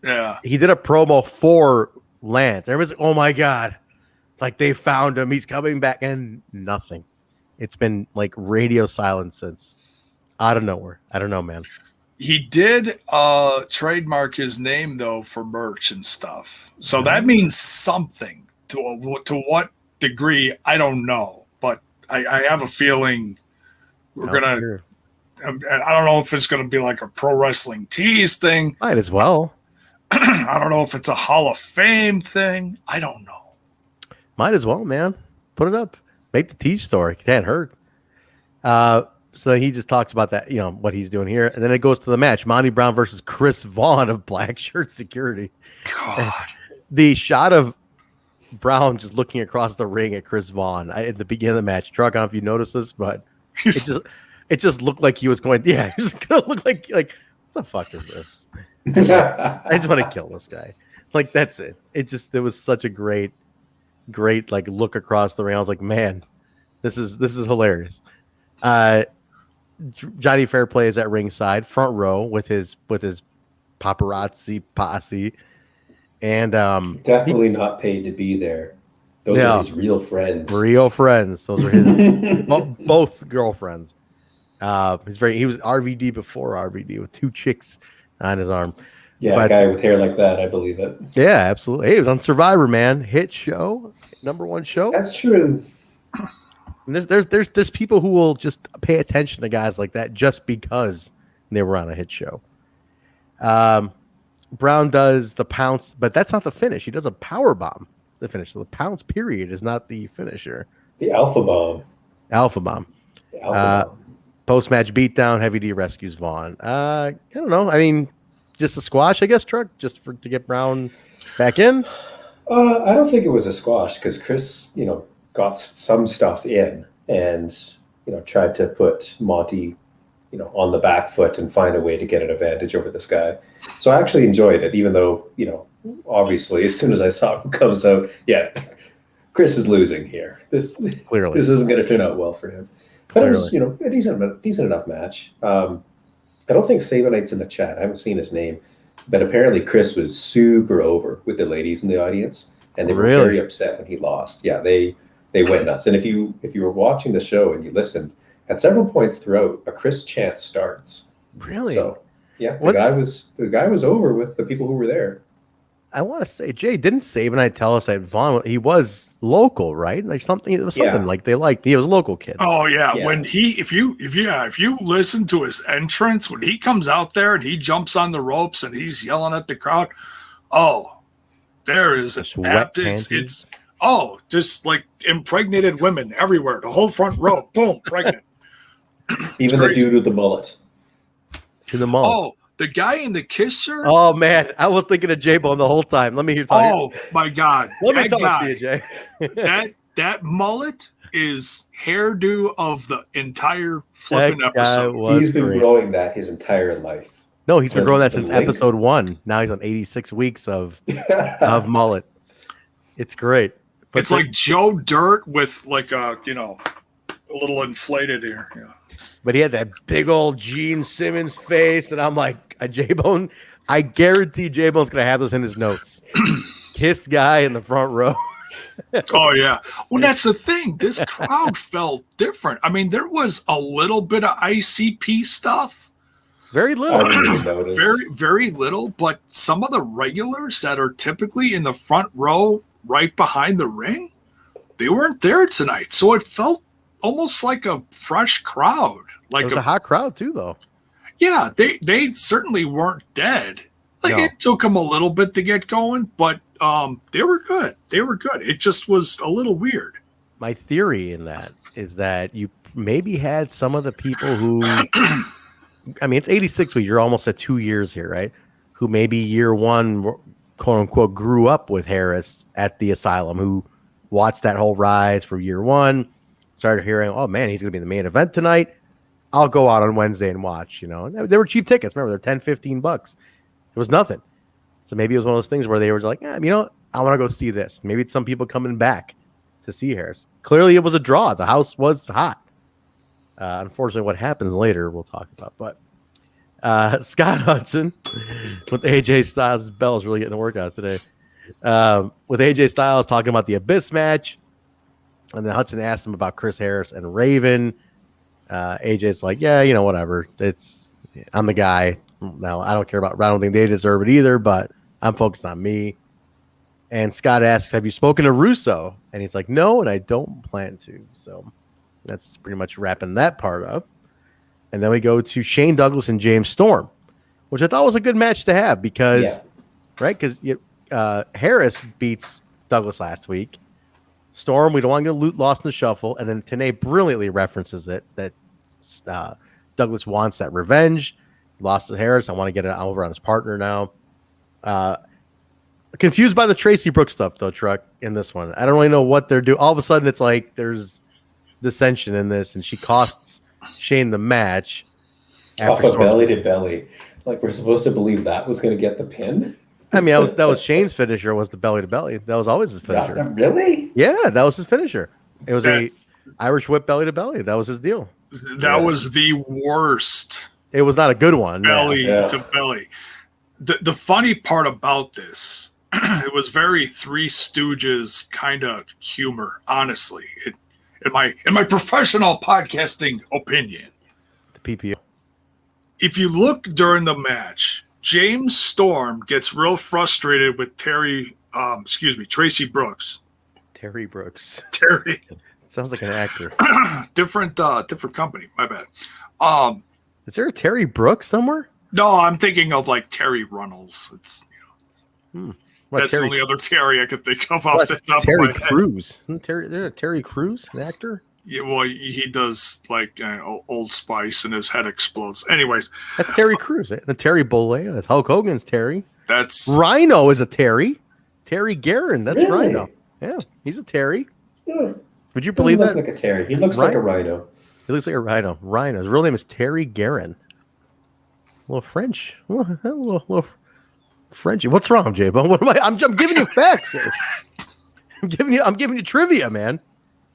Yeah, he did a promo for Lance. Everybody's like, "Oh my god!" Like they found him. He's coming back, and nothing. It's been like radio silence since out of nowhere. I don't know, man. He did trademark his name though for merch and stuff, so that means something. To what degree, I don't know, but I have a feeling we're gonna. I don't know if it's gonna be like a pro wrestling tease thing. Might as well. I don't know if it's a Hall of Fame thing. I don't know. Might as well, man. Put it up. Make the tease story. Can't hurt. So he just talks about that, what he's doing here. And then it goes to the match. Monty Brown versus Chris Vaughn of Black Shirt Security. God. The shot of Brown just looking across the ring at Chris Vaughn at the beginning of the match. Truck, I don't know if you noticed this, but it just looked like he was going, it was going to look like, what the fuck is this? I just want to kill this guy. Like, that's it. It was such a great like look across the ring. I was like, man, this is hilarious. Johnny Fairplay is at ringside, front row with his paparazzi posse, and definitely not paid to be there. Those are his real friends. Real friends. Those are his both girlfriends. He was RVD before RVD with two chicks on his arm. Yeah, a guy with hair like that, I believe it. Yeah, absolutely. Hey, he was on Survivor, man. Hit show, #1 show. That's true. And there's people who will just pay attention to guys like that just because they were on a hit show. Brown does the pounce, but that's not the finish. He does a power bomb the finisher. The pounce period is not the finisher. The Alpha Bomb. Alpha Bomb. The Alpha Bomb. Post-match beatdown, Heavy D rescues Vaughn. I don't know. I mean, just a squash, I guess, Truck, just to get Brown back in. I don't think it was a squash because Chris, got some stuff in and, tried to put Monty, on the back foot and find a way to get an advantage over this guy. So I actually enjoyed it, even though, obviously, as soon as I saw him comes out, yeah, Chris is losing here. This isn't going to turn out well for him. But it was, a decent enough match. I don't think Sabonite's in the chat. I haven't seen his name. But apparently Chris was super over with the ladies in the audience. And they were very upset when he lost. Yeah, they went nuts. And if you were watching the show and you listened, at several points throughout, a Chris chant starts. Really? So, yeah, the guy was over with the people who were there. I want to say, Jay, didn't Sabonite tell us that Vaughn, he was local, right? Like something, it was something like they liked. He was a local kid. Oh yeah. When if you listen to his entrance, when he comes out there and he jumps on the ropes and he's yelling at the crowd, there is it's just like impregnated women everywhere. The whole front row, boom, pregnant. Even the dude with the mullet. Oh, the guy in the kisser? Oh, man. I was thinking of Jaybone the whole time. Let me hear talk. Oh, my God. Let me talk to you, Jay. that mullet is hairdo of the entire flipping episode. He's been growing that his entire life. No, he's been growing that since episode 1. Now he's on 86 weeks of mullet. It's great. But it's like Joe Dirt with like a little inflated here. Yeah. But he had that big old Gene Simmons face, and I'm like, Jaybone, I guarantee Jaybone's going to have this in his notes. Kiss guy in the front row. Oh, yeah. Well, that's the thing. This crowd felt different. I mean, there was a little bit of ICP stuff. Very little. Very, very little. But some of the regulars that are typically in the front row right behind the ring, they weren't there tonight. So it felt almost like a fresh crowd. Like it was a hot crowd too, though. Yeah, they certainly weren't dead. It took them a little bit to get going, but they were good. They were good. It just was a little weird. My theory in that is that you maybe had some of the people who, I mean, it's 86 weeks. You're almost at 2 years here, right? Who maybe year one, quote unquote, grew up with Harris at the asylum, who watched that whole rise from year one. Started hearing, oh man, he's going to be in the main event tonight. I'll go out on Wednesday and watch. They were cheap tickets. Remember, they're $10, $15. It was nothing. So maybe it was one of those things where they were like, I want to go see this. Maybe it's some people coming back to see Harris. Clearly, it was a draw. The house was hot. Unfortunately, what happens later, we'll talk about. But Scott Hudson with AJ Styles' bell is really getting the workout today. With AJ Styles talking about the Abyss match. And then Hudson asked him about Chris Harris and Raven. AJ's like, whatever. I'm the guy. Now, I don't care about, I don't think they deserve it either, but I'm focused on me. And Scott asks, have you spoken to Russo? And he's like, no, and I don't plan to. So that's pretty much wrapping that part up. And then we go to Shane Douglas and James Storm, which I thought was a good match to have because, Because Harris beats Douglas last week. Storm, we don't want to get lost in the shuffle. And then TNA brilliantly references it that Douglas wants that revenge. Lost to Harris. I want to get it over on his partner now. Confused by the Traci Brooks stuff, though, Truck, in this one. I don't really know what they're doing. All of a sudden, it's like there's dissension in this, and she costs Shane the match. Off of belly to belly. Like, we're supposed to believe that was going to get the pin? I mean, that was Shane's finisher, was the belly to belly. That was always his finisher. Really? Yeah, that was his finisher. It was a Irish whip belly to belly. That was his deal. That was the worst. It was not a good one. Belly to belly. The funny part about this, it was very Three Stooges kind of humor, honestly. In my professional podcasting opinion. The PPO. If you look during the match, James Storm gets real frustrated with Traci Brooks. Terry Brooks. Terry. Sounds like an actor. different company. My bad. Is there a Terry Brooks somewhere? No, I'm thinking of like Terry Runnels. It's That's the only other Terry I could think of off the top Terry of my Crews. Terry Crews, an actor? Yeah, well, he does like Old Spice and his head explodes. Anyways, that's Terry Crews. Right? The Terry Bollea. That's Hulk Hogan's Terry. That's Rhino is a Terry. Terry Garrin. That's really? Rhino. Yeah, he's a Terry. Yeah. Would you believe that? Like a Terry. He looks like a rhino. He looks like a rhino. Rhino. His real name is Terry Garrin. A little French. A little Frenchy. What's wrong, Jaybone? What am I? I'm giving you facts here. I'm giving you trivia, man.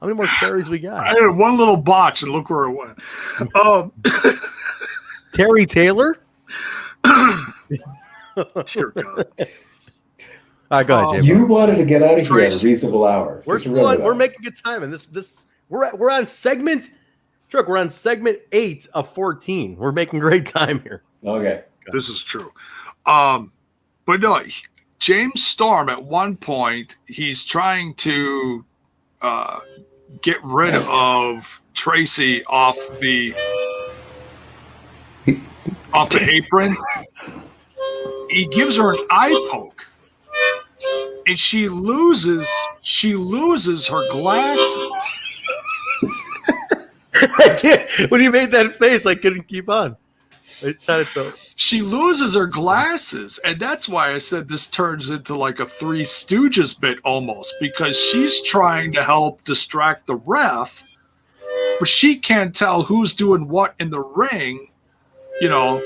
How many more Terrys we got? I had one little botch, and look where it went. Terry Taylor. Dear God. All right, go ahead, Jaybone. You wanted to get out of here at a reasonable hour. We're making good time, and we're on segment. Truck, we're on segment 8 of 14. We're making great time here. Okay, this is true. But no, James Storm at one point he's trying to get rid of Traci off the apron. He gives her an eye poke, and she loses her glasses. I can't. When you made that face, I couldn't keep on. She loses her glasses, and that's why I said this turns into like a Three Stooges bit almost, because she's trying to help distract the ref, but she can't tell who's doing what in the ring. You know,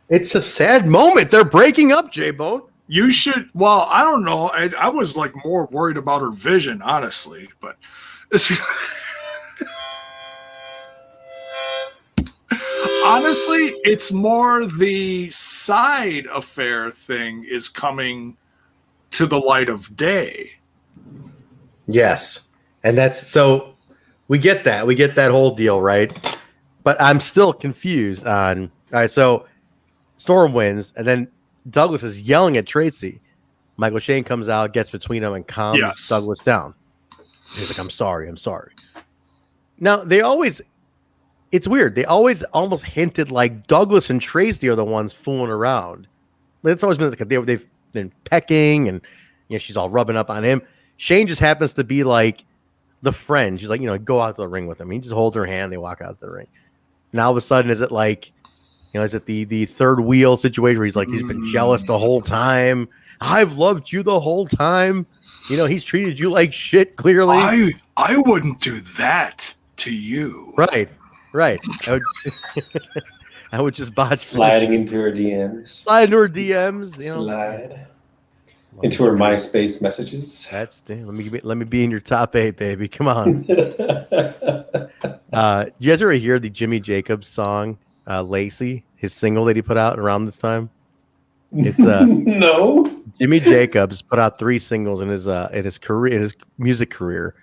it's a sad moment. They're breaking up, J-Bone. You should. Well, I don't know. I was like more worried about her vision, honestly, but. Honestly, it's more the side affair thing is coming to the light of day. Yes. And that's so we get that. We get that whole deal, right? But I'm still confused on all right, so Storm wins, and then Douglas is yelling at Traci. Michael Shane comes out, gets between them, and calms Douglas down. He's like, I'm sorry. Now, it's weird. They always almost hinted like Douglas and Traci are the ones fooling around. It's always been like they've been pecking, and she's all rubbing up on him. Shane just happens to be like the friend. She's like, go out to the ring with him. He just holds her hand. They walk out to the ring. And all of a sudden, is it like, is it the third wheel situation where he's like, he's been jealous the whole time. I've loved you the whole time. He's treated you like shit, clearly. I wouldn't do that to you. Right. I would just botch sliding into her DMs. Slide into her DMs. Slide into her MySpace messages. Let me be in your top 8, baby. Come on. You guys ever hear the Jimmy Jacobs song, Lacey, his single that he put out around this time? It's no. Jimmy Jacobs put out 3 singles in his career, in his music career.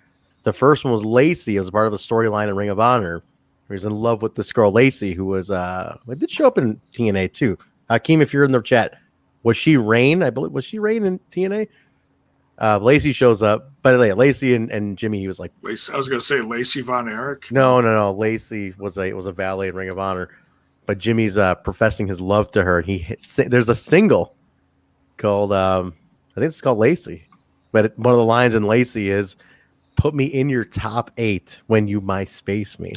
The first one was Lacey. It was part of a storyline in Ring of Honor. He was in love with this girl Lacey, who was it did show up in TNA too. Hakeem, if you're in the chat, was she Rain? I believe was she Rain in TNA? Lacey shows up, but Lacey and Jimmy, he was like. I was gonna say Lacey Von Erich. No. Lacey was a valet in Ring of Honor, but Jimmy's professing his love to her. There's a single called I think it's called Lacey, but one of the lines in Lacey is, "Put me in your top 8 when you MySpace me."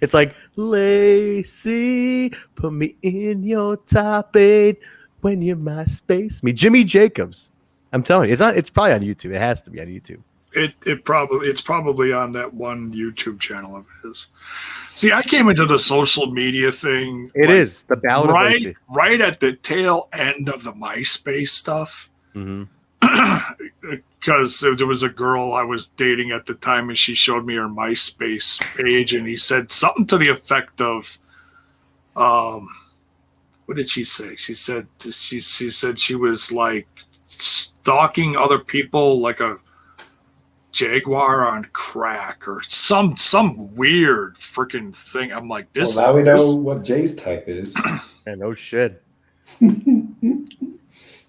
It's like, Lacey, put me in your top 8 when you MySpace me. Jimmy Jacobs. I'm telling you, it's probably on YouTube. It has to be on YouTube. It's probably on that one YouTube channel of his. See, I came into the social media thing. It is the ballad of Lacey. Right at the tail end of the MySpace stuff. Mm-hmm. Because there was a girl I was dating at the time, and she showed me her MySpace page, and he said something to the effect of, what did she say? She said she was like stalking other people like a jaguar on crack or some weird freaking thing. I'm like, this. Well, now we know what Jay's type is. And no shit.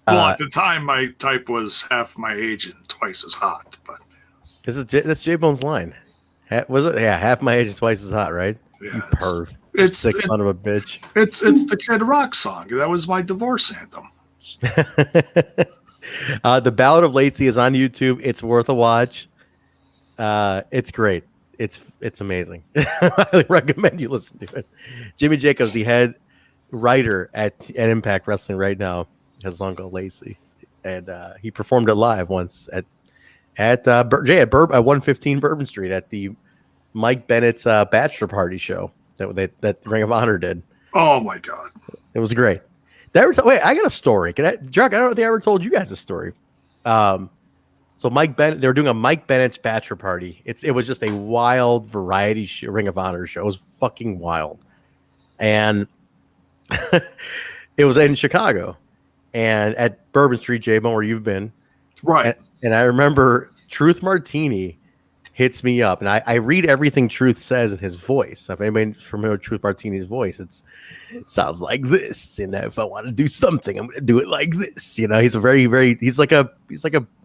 Well, at the time, my type was half my age and twice as hot. But that's J-Bone's line. Was it? Yeah, half my age and twice as hot, right? Yeah, you perv. It's Sick son of a bitch. It's the Kid Rock song. That was my divorce anthem. The Ballad of Lacey is on YouTube. It's worth a watch. It's great. It's amazing. I highly recommend you listen to it. Jimmy Jacobs, the head writer at Impact Wrestling right now, has long ago Lacey, and he performed it live once at 115 Bourbon Street at the Mike Bennett's bachelor party show that Ring of Honor did. Oh my god, it was great. Wait, I got a story. Chuck, I don't think I ever told you guys a story. So Mike Bennett, they were doing a Mike Bennett's bachelor party. It was just a wild variety show, Ring of Honor show. It was fucking wild, and it was in Chicago, and at Bourbon Street, Jaybone, where you've been, right? And I remember Truth Martini hits me up, and I read everything Truth says in his voice. If anybody's familiar with Truth Martini's voice, it sounds like this. And if I want to do something, I'm going to do it like this. You know, he's a very, very. He's like a.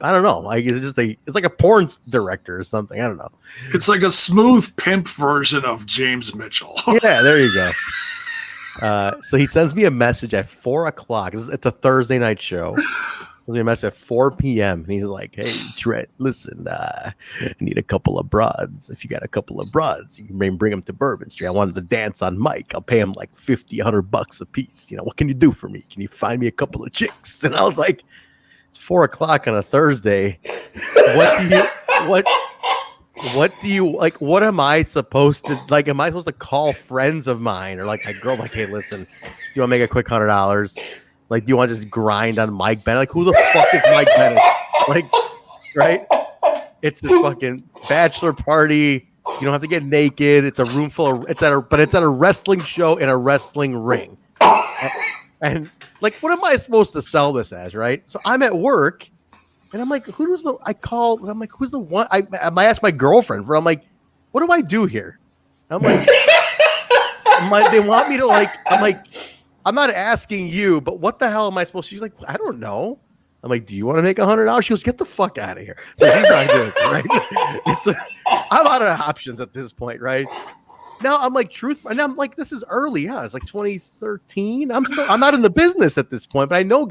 I don't know. Like it's like a porn director or something. I don't know. It's like a smooth pimp version of James Mitchell. Yeah, there you go. So he sends me a message at 4:00. It's a Thursday night show. Sends me a message at 4 p.m. and he's like, "Hey Trent, listen, I need a couple of broads. If you got a couple of broads, you can bring them to Bourbon Street. I wanted to dance on Mike. I'll pay him like $50-$100 a piece. You know, what can you do for me? Can you find me a couple of chicks?" And I was like, "It's 4:00 on a Thursday. What do you like? What am I supposed to like? Am I supposed to call friends of mine or like my girl? Like, hey, listen, do you want to make a quick $100? Like, do you want to just grind on Mike Bennett? Like, who the fuck is Mike Bennett? Like, right? It's this fucking bachelor party. You don't have to get naked. It's a room full of it's at a wrestling show in a wrestling ring. And like, what am I supposed to sell this as? Right? So I'm at work. And I'm like, who's the one? I asked my girlfriend for, I'm like, what do I do here? I'm like, they want me to like, I'm like, I'm not asking you, but what the hell am I supposed to? She's like, I don't know. I'm like, do you want to make $100? She goes, get the fuck out of here. So she's not good, right? I'm out of options at this point, right? Now I'm like, and I'm like, this is early. Yeah, it's like 2013. I'm not in the business at this point, but I know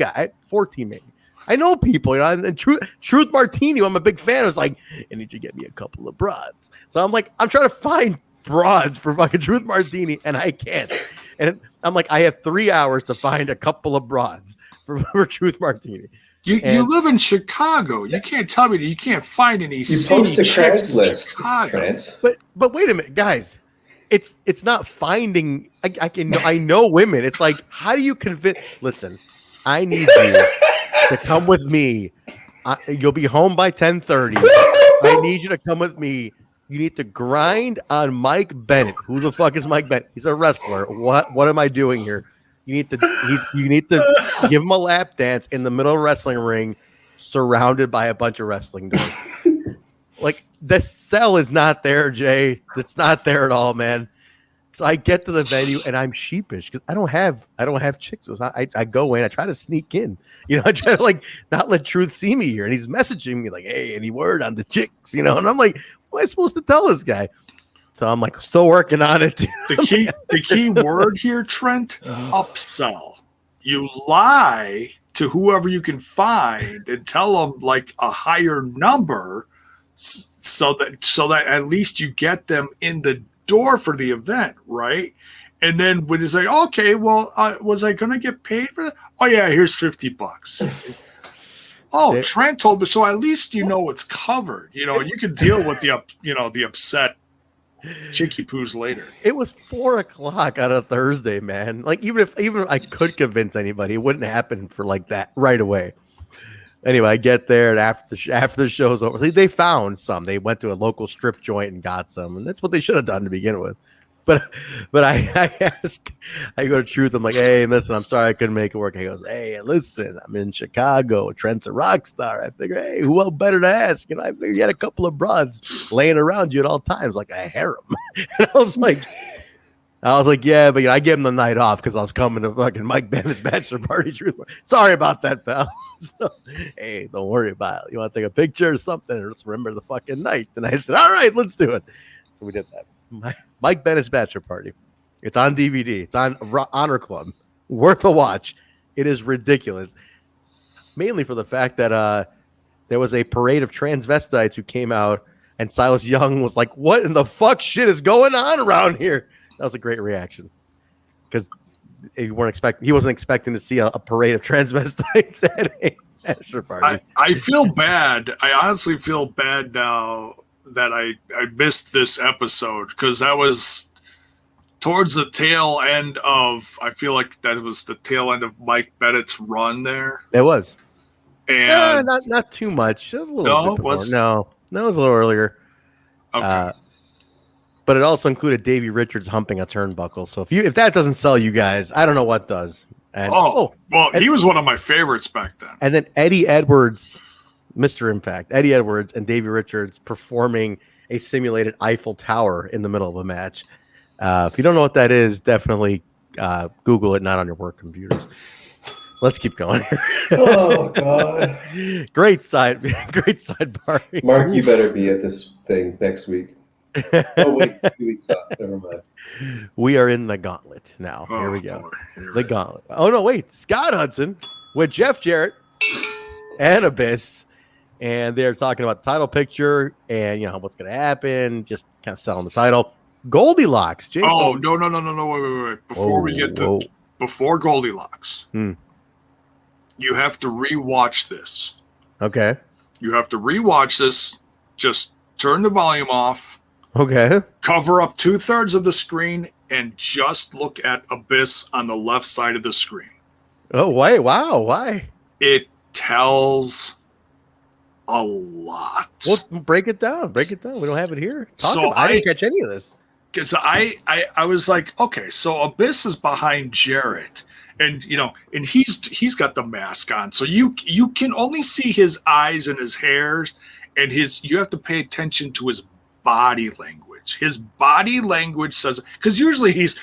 14 maybe. I know people, you know, and Truth Martini, who I'm a big fan, was like, I need you to get me a couple of broads. So I'm like, I'm trying to find broads for fucking Truth Martini, and I can't. And I'm like, I have 3 hours to find a couple of broads for Truth Martini. You live in Chicago. You can't tell me that you can't find any. You post a Craigslist, but wait a minute, guys. It's not finding. I know women. It's like, how do you convince? Listen, I need you to come with me. You'll be home by 10:30. I need you to come with me. You need to grind on Mike Bennett. Who the fuck is Mike Bennett? He's a wrestler. What am I doing here? You need to give him a lap dance in the middle of a wrestling ring, surrounded by a bunch of wrestling dorks. Like, the sell is not there, Jay. It's not there at all, man. So I get to the venue and I'm sheepish because I don't have chicks. So I go in, I try to sneak in, you know, I try to like not let Truth see me here. And he's messaging me like, hey, any word on the chicks, you know? And I'm like, what am I supposed to tell this guy? So I'm like, still working on it. The key word here, Trent, upsell. You lie to whoever you can find and tell them like a higher number so that at least you get them in the door for the event, right? And then when it's like, okay, well, was I going to get paid for that? Oh yeah, here's $50. Oh, Trent told me, so at least you know it's covered. You know, you can deal with the upset chicky poos later. It was 4:00 on a Thursday, man. Like even if I could convince anybody, it wouldn't happen for like that right away. Anyway, I get there, and after the show's over, they found some. They went to a local strip joint and got some, and that's what they should have done to begin with. But I go to Truth. I'm like, hey, listen, I'm sorry I couldn't make it work. He goes, hey, listen, I'm in Chicago. Trent's a rock star. I figure, hey, who else better to ask? You know, I figured you had a couple of broads laying around you at all times, like a harem. And I was like, yeah, but you know, I gave him the night off because I was coming to fucking Mike Bennett's bachelor party. Truth. Sorry about that, pal. So, hey, don't worry about it. You want to take a picture or something? Or let's remember the fucking night. And I said, all right, let's do it. So we did that. Mike Bennett's bachelor party. It's on DVD. It's on Honor Club. Worth a watch. It is ridiculous. Mainly for the fact that there was a parade of transvestites who came out, and Silas Young was like, "What in the fuck shit is going on around here?" That was a great reaction because he wasn't expecting to see a parade of transvestites at a bachelor party. I feel bad. I honestly feel bad now that I missed this episode because that was towards the tail end of. I feel like that was the tail end of Mike Bennett's run there. It was, and not too much. It was a little bit before. No, it was a little earlier. Okay. But it also included Davey Richards humping a turnbuckle. So if that doesn't sell you guys, I don't know what does. And he was one of my favorites back then. And then Eddie Edwards, Mr. Impact, Eddie Edwards and Davey Richards performing a simulated Eiffel Tower in the middle of a match. If you don't know what that is, definitely Google it, not on your work computers. Let's keep going here. Oh God! Great sidebar. Mark, you better be at this thing next week. Oh wait, 2 weeks off. Never mind. We are in the gauntlet now. Here we go. The gauntlet. Oh no, wait. Scott Hudson with Jeff Jarrett and Abyss, and they're talking about the title picture and what's going to happen. Just kind of selling the title. Goldilocks. No! Wait. Before Goldilocks, you have to rewatch this. Okay. You have to rewatch this. Just turn the volume off. Okay. Cover up 2/3 of the screen and just look at Abyss on the left side of the screen. Oh, wait. Wow. Why? It tells a lot. Well, break it down. We don't have it here. I didn't catch any of this. Because I was like, okay, so Abyss is behind Jarrett. And and he's got the mask on. So you can only see his eyes and his hairs and you have to pay attention to his body language. His body language says, because usually he's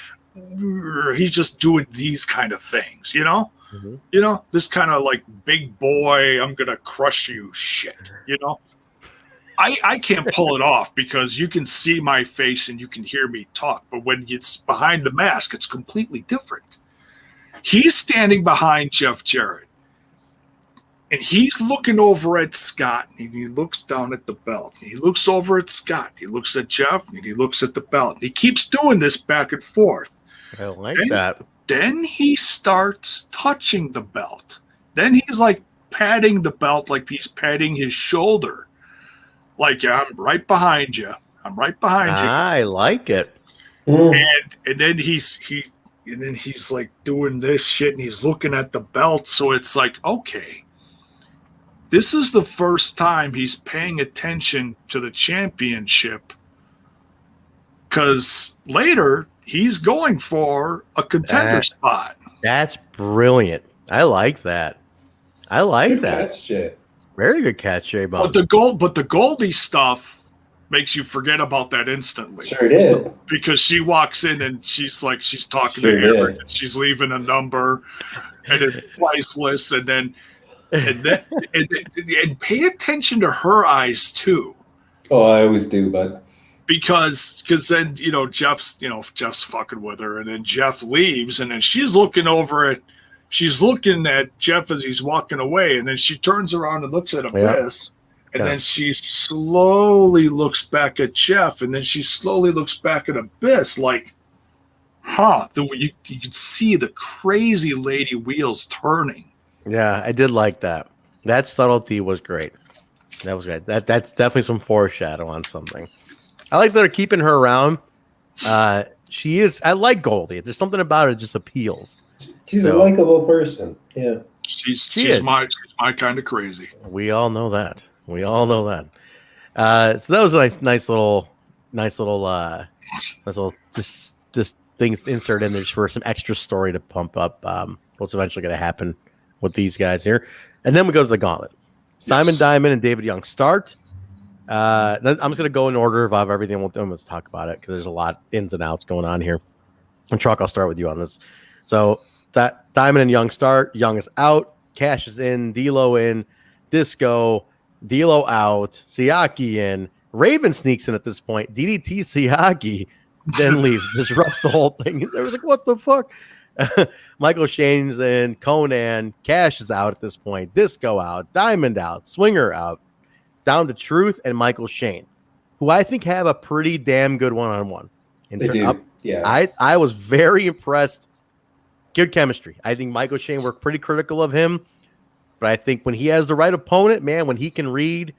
just doing these kind of things, Mm-hmm. This kind of like big boy, I'm gonna crush you shit, I can't pull it off because you can see my face and you can hear me talk, but when it's behind the mask, it's completely different. He's standing behind Jeff Jarrett. And he's looking over at Scott, and he looks down at the belt. And he looks over at Scott. He looks at Jeff, and he looks at the belt. And he keeps doing this back and forth. I like that. Then he starts touching the belt. Then he's like patting the belt like he's patting his shoulder. Like, I'm right behind you. I like it. And then he's like doing this shit, and he's looking at the belt. So it's like, okay. This is the first time he's paying attention to the championship because later he's going for a contender spot. That's brilliant. I like that. Good catch, Jay. Very good catch, Jaybone. But the Goldie stuff makes you forget about that instantly. Sure did. Because she walks in and she's talking to Eric and she's leaving a number and it's priceless and pay attention to her eyes too. Oh, I always do, bud. Because then Jeff's fucking with her, and then Jeff leaves, and then she's looking at Jeff as he's walking away, and then she turns around and looks at Abyss, and then she slowly looks back at Jeff, and then she slowly looks back at Abyss, like, you can see the crazy lady wheels turning. Yeah, I did like that. That subtlety was great. That was great. That's definitely some foreshadow on something. I like that they're keeping her around. She is. I like Goldie. There's something about her that just appeals. She's a likable person. Yeah, she's my kind of crazy. We all know that. So that was a nice little just thing insert in there for some extra story to pump up what's eventually going to happen with these guys here. And then we go to the gauntlet. Simon Diamond and David Young start. I'm just going to go in order of everything. We'll talk about it because there's a lot ins and outs going on here. And Truck, I'll start with you on this. So Diamond and Young start. Young is out. Kash is in. D'Lo in. Disco. D'Lo out. Siaki in. Raven sneaks in at this point. DDT Siaki. then leaves, disrupts the whole thing. They was like, what the fuck? Michael Shane's in, Konnan, Kash is out at this point, Disco out, Diamond out, Swinger out, down to Truth and Michael Shane, who I think have a pretty damn good one-on-one. They do. Yeah. I was very impressed. Good chemistry. I think Michael Shane, we're pretty critical of him, but I think when he has the right opponent, man, when he can read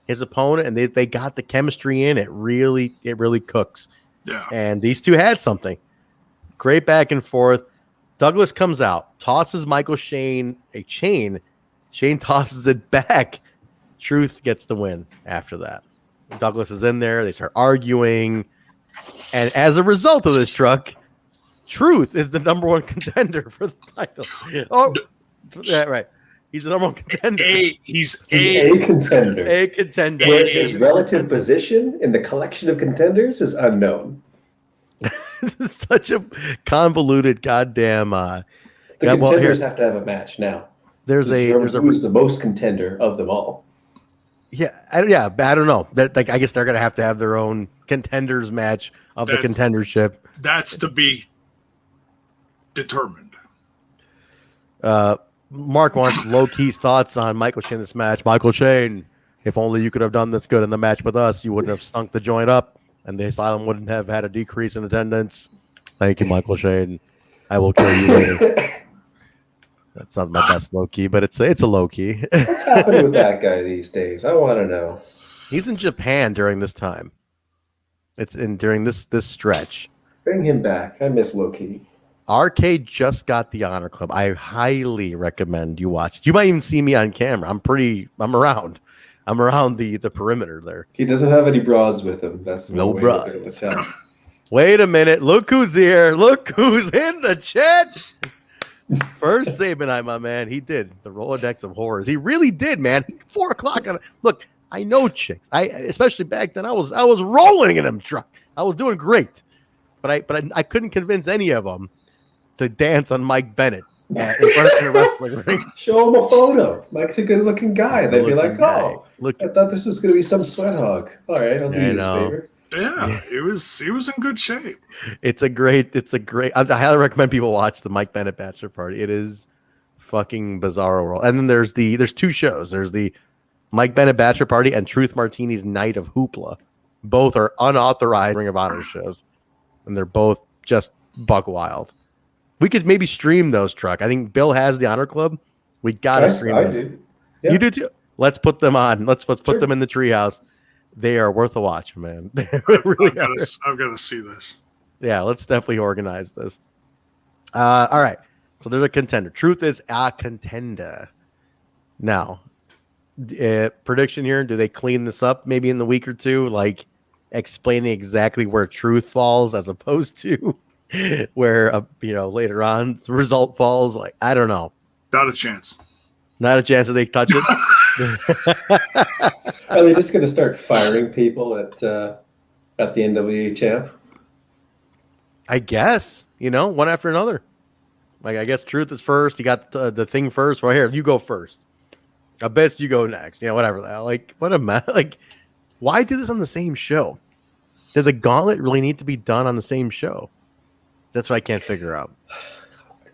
his opponent and they got the chemistry in, it really cooks. Yeah. And these two had something. Great back and forth. Douglas comes out, tosses Michael Shane a chain. Shane tosses it back. Truth gets the win after that. Douglas is in there. They start arguing. And as a result of this, Truck, Truth is the number one contender for the title. Oh, yeah, right. He's the number one contender. He's a contender. A contender. Where his relative position in the collection of contenders is unknown. This is such a convoluted goddamn. The contenders have to have a match now. There's who's the most contender of them all. Yeah, I don't know. I guess they're gonna have to have their own contenders match of the contendership. That's to be determined. Mark wants low-key thoughts on Michael Shane this match. Michael Shane, if only you could have done this good in the match with us, you wouldn't have stunk the joint up, and the Asylum wouldn't have had a decrease in attendance. Thank you, Michael Shane. I will kill you later. That's not my best low-key, but it's a low-key. What's happening with that guy these days? I want to know. He's in Japan during this time. During this stretch. Bring him back. I miss low-key. RK just got the Honor Club. I highly recommend you watch it. You might even see me on camera. I'm around. I'm around the perimeter there. He doesn't have any broads with him. That's no way broads. to be able to tell. Wait a minute. Look who's here. Look who's in the chat. First Sabanite, my man. He did the Rolodex of horrors. He really did, man. 4 o'clock on. Look, I know chicks. Especially back then. I was rolling in them truck. I was doing great, but I couldn't convince any of them to dance on Mike Bennett in front of the wrestling ring. Show him a photo. Mike's a good-looking guy. They'd be like, "Oh, look! I thought this was going to be some sweat hog." All right, I'll do you this favor. Yeah, he was in good shape. It's a great. I highly recommend people watch the Mike Bennett Bachelor Party. It is fucking bizarro world. And then there's 2 shows. There's the Mike Bennett Bachelor Party and Truth Martini's Night of Hoopla. Both are unauthorized Ring of Honor shows, and they're both just buck wild. We could maybe stream those, Truck. I think Bill has the Honor Club. We gotta stream those. Do. Yeah. You do too. Let's put them on. Let's put them in the treehouse. They are worth a watch, man. Really I've got to see this. Yeah, let's definitely organize this. All right. So there's a contender. Truth is a contender. Now, prediction here. Do they clean this up maybe in the week or two? Like explaining exactly where Truth falls as opposed to where, later on the result falls. Like, I don't know. Not a chance. Not a chance that they touch it. Are they just going to start firing people at the NWA champ? I guess, one after another. Like, I guess Truth is first. You got the thing first. Right here, you go first. Abyss, you go next. Whatever that. Like, what a mess. Like, why do this on the same show? Did the Gauntlet really need to be done on the same show? That's what I can't figure out.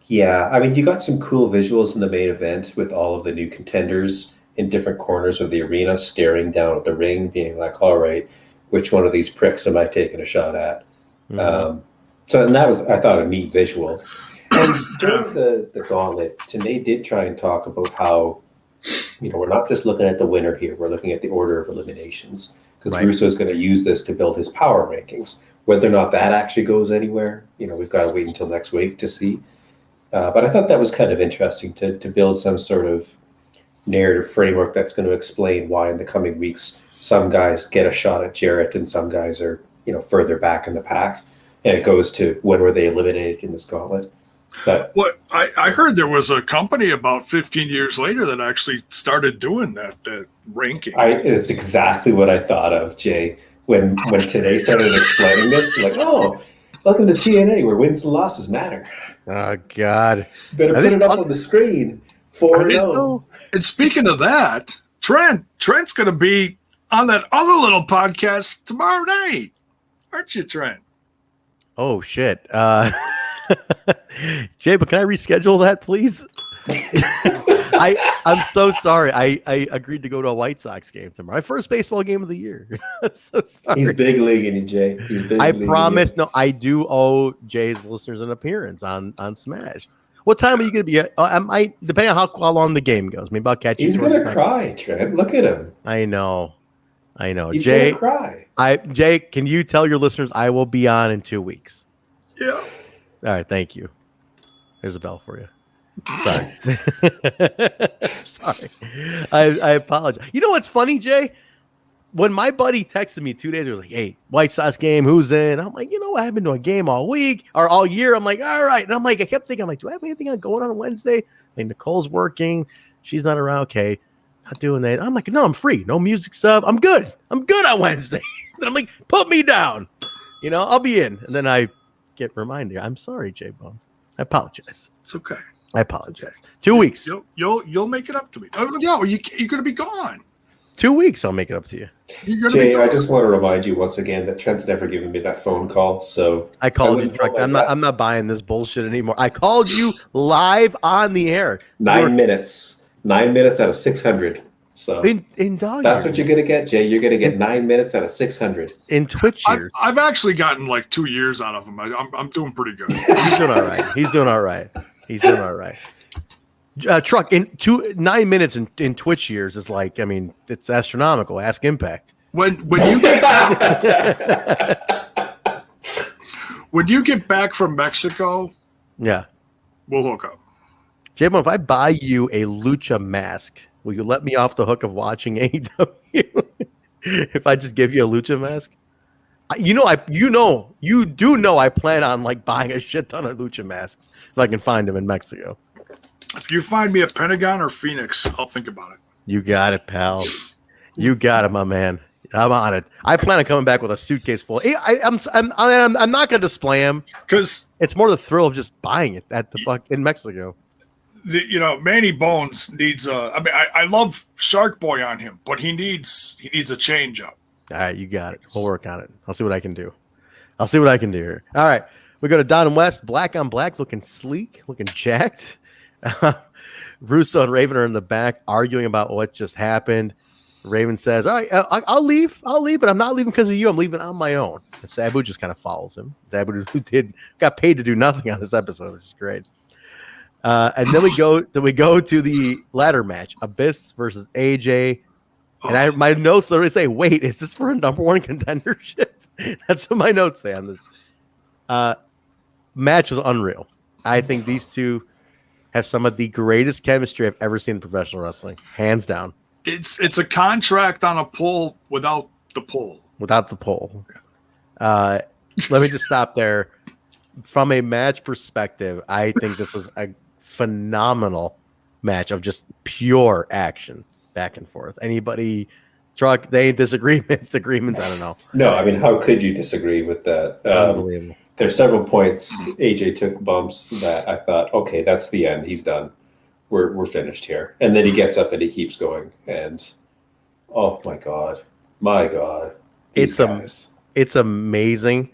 Yeah, I mean, you got some cool visuals in the main event with all of the new contenders in different corners of the arena, staring down at the ring, being like, all right, which one of these pricks am I taking a shot at? Mm-hmm. And that was, I thought, a neat visual. And during the Gauntlet, TNA did try and talk about how, we're not just looking at the winner here, we're looking at the order of eliminations, because Russo is going to use this to build his power rankings. Whether or not that actually goes anywhere, we've got to wait until next week to see. But I thought that was kind of interesting to build some sort of narrative framework that's going to explain why in the coming weeks some guys get a shot at Jarrett and some guys are, further back in the pack. And it goes to when were they eliminated in this Gauntlet. But what I heard there was a company about 15 years later that actually started doing that ranking. It's exactly what I thought of, Jay. When TNA started explaining this, like, oh, welcome to TNA where wins and losses matter. Oh, God. Better put it up on the screen. 4-0. And speaking of that, Trent's going to be on that other little podcast tomorrow night. Aren't you, Trent? Oh shit. Jay, but can I reschedule that, please? I'm so sorry. I agreed to go to a White Sox game tomorrow. My first baseball game of the year. I'm so sorry. He's big leaguing you, Jay. He's big. I leaguing promise. you. No, I do owe Jay's listeners an appearance on Smash. What time are you going to be? I might, depending on how long the game goes. Maybe I'll catch you. He's gonna cry, Trent. Look at him. I know. He's Jay, gonna cry. Jay, can you tell your listeners I will be on in 2 weeks? Yeah. All right, thank you. There's a bell for you. Sorry. Sorry. I apologize. You know what's funny, Jay? When my buddy texted me 2 days ago, he was like, hey, White Sox game, who's in? I'm like, you know what? I've been to a game all week or all year. I'm like, all right. And I kept thinking, do I have anything going on Wednesday? Like, Nicole's working. She's not around. Okay. Not doing that. I'm like, no, I'm free. No music sub. I'm good. I'm good on Wednesday. Then I'm like, put me down. I'll be in. And then I get reminded. I'm sorry, Jaybone. I apologize. It's okay. I apologize. 2 weeks. You'll make it up to me. Oh no, you're gonna be gone. 2 weeks, I'll make it up to you. Jay, I just want to remind you once again that Trent's never given me that phone call. So I called you, Truck. I'm not buying this bullshit anymore. I called you live on the air. 9 minutes. 9 minutes out of 600. So in dog that's years. what you're gonna get, Jay. You're gonna get 9 minutes out of 600. In Twitch years. I've actually gotten like 2 years out of him. I'm doing pretty good. He's doing all right. He's doing all right. Truck, in 9 minutes in Twitch years is like, it's astronomical. Ask Impact. When you get when you get back from Mexico, Yeah. we'll hook up. Jaybone, if I buy you a lucha mask, will you let me off the hook of watching AEW? If I just give you a lucha mask? You do know I plan on buying a shit ton of lucha masks if I can find them in Mexico. If you find me a Pentagon or Phoenix, I'll think about it. You got it, pal. You got it, my man. I'm on it. I plan on coming back with a suitcase full. I'm not going to display them because it's more the thrill of just buying it at the in Mexico. Manny Bones needs I love Shark Boy on him, but he needs a change up. All right, you got it. We'll work on it. I'll see what I can do. Here. All right, we go to Don West, black on black, looking sleek, looking jacked. Russo and Raven are in the back arguing about what just happened. Raven says, all right, I'll leave, but I'm not leaving because of you. I'm leaving on my own. And Sabu just kind of follows him. Sabu, who got paid to do nothing on this episode, which is great. And then we go to the ladder match, Abyss versus AJ. And my notes literally say, wait, is this for a number one contendership? That's what my notes say on this. Match was unreal. I think these two have some of the greatest chemistry I've ever seen in professional wrestling, hands down. It's a contract on a pull without the pull. Without the pull. Let me just stop there. From a match perspective, I think this was a phenomenal match of just pure action back and forth. Anybody, Truck, they disagreements, I don't know. No, how could you disagree with that? Unbelievable. There's several points AJ took bumps that I thought, okay, that's the end. He's done. We're finished here. And then he gets up and he keeps going. And oh my God. It's amazing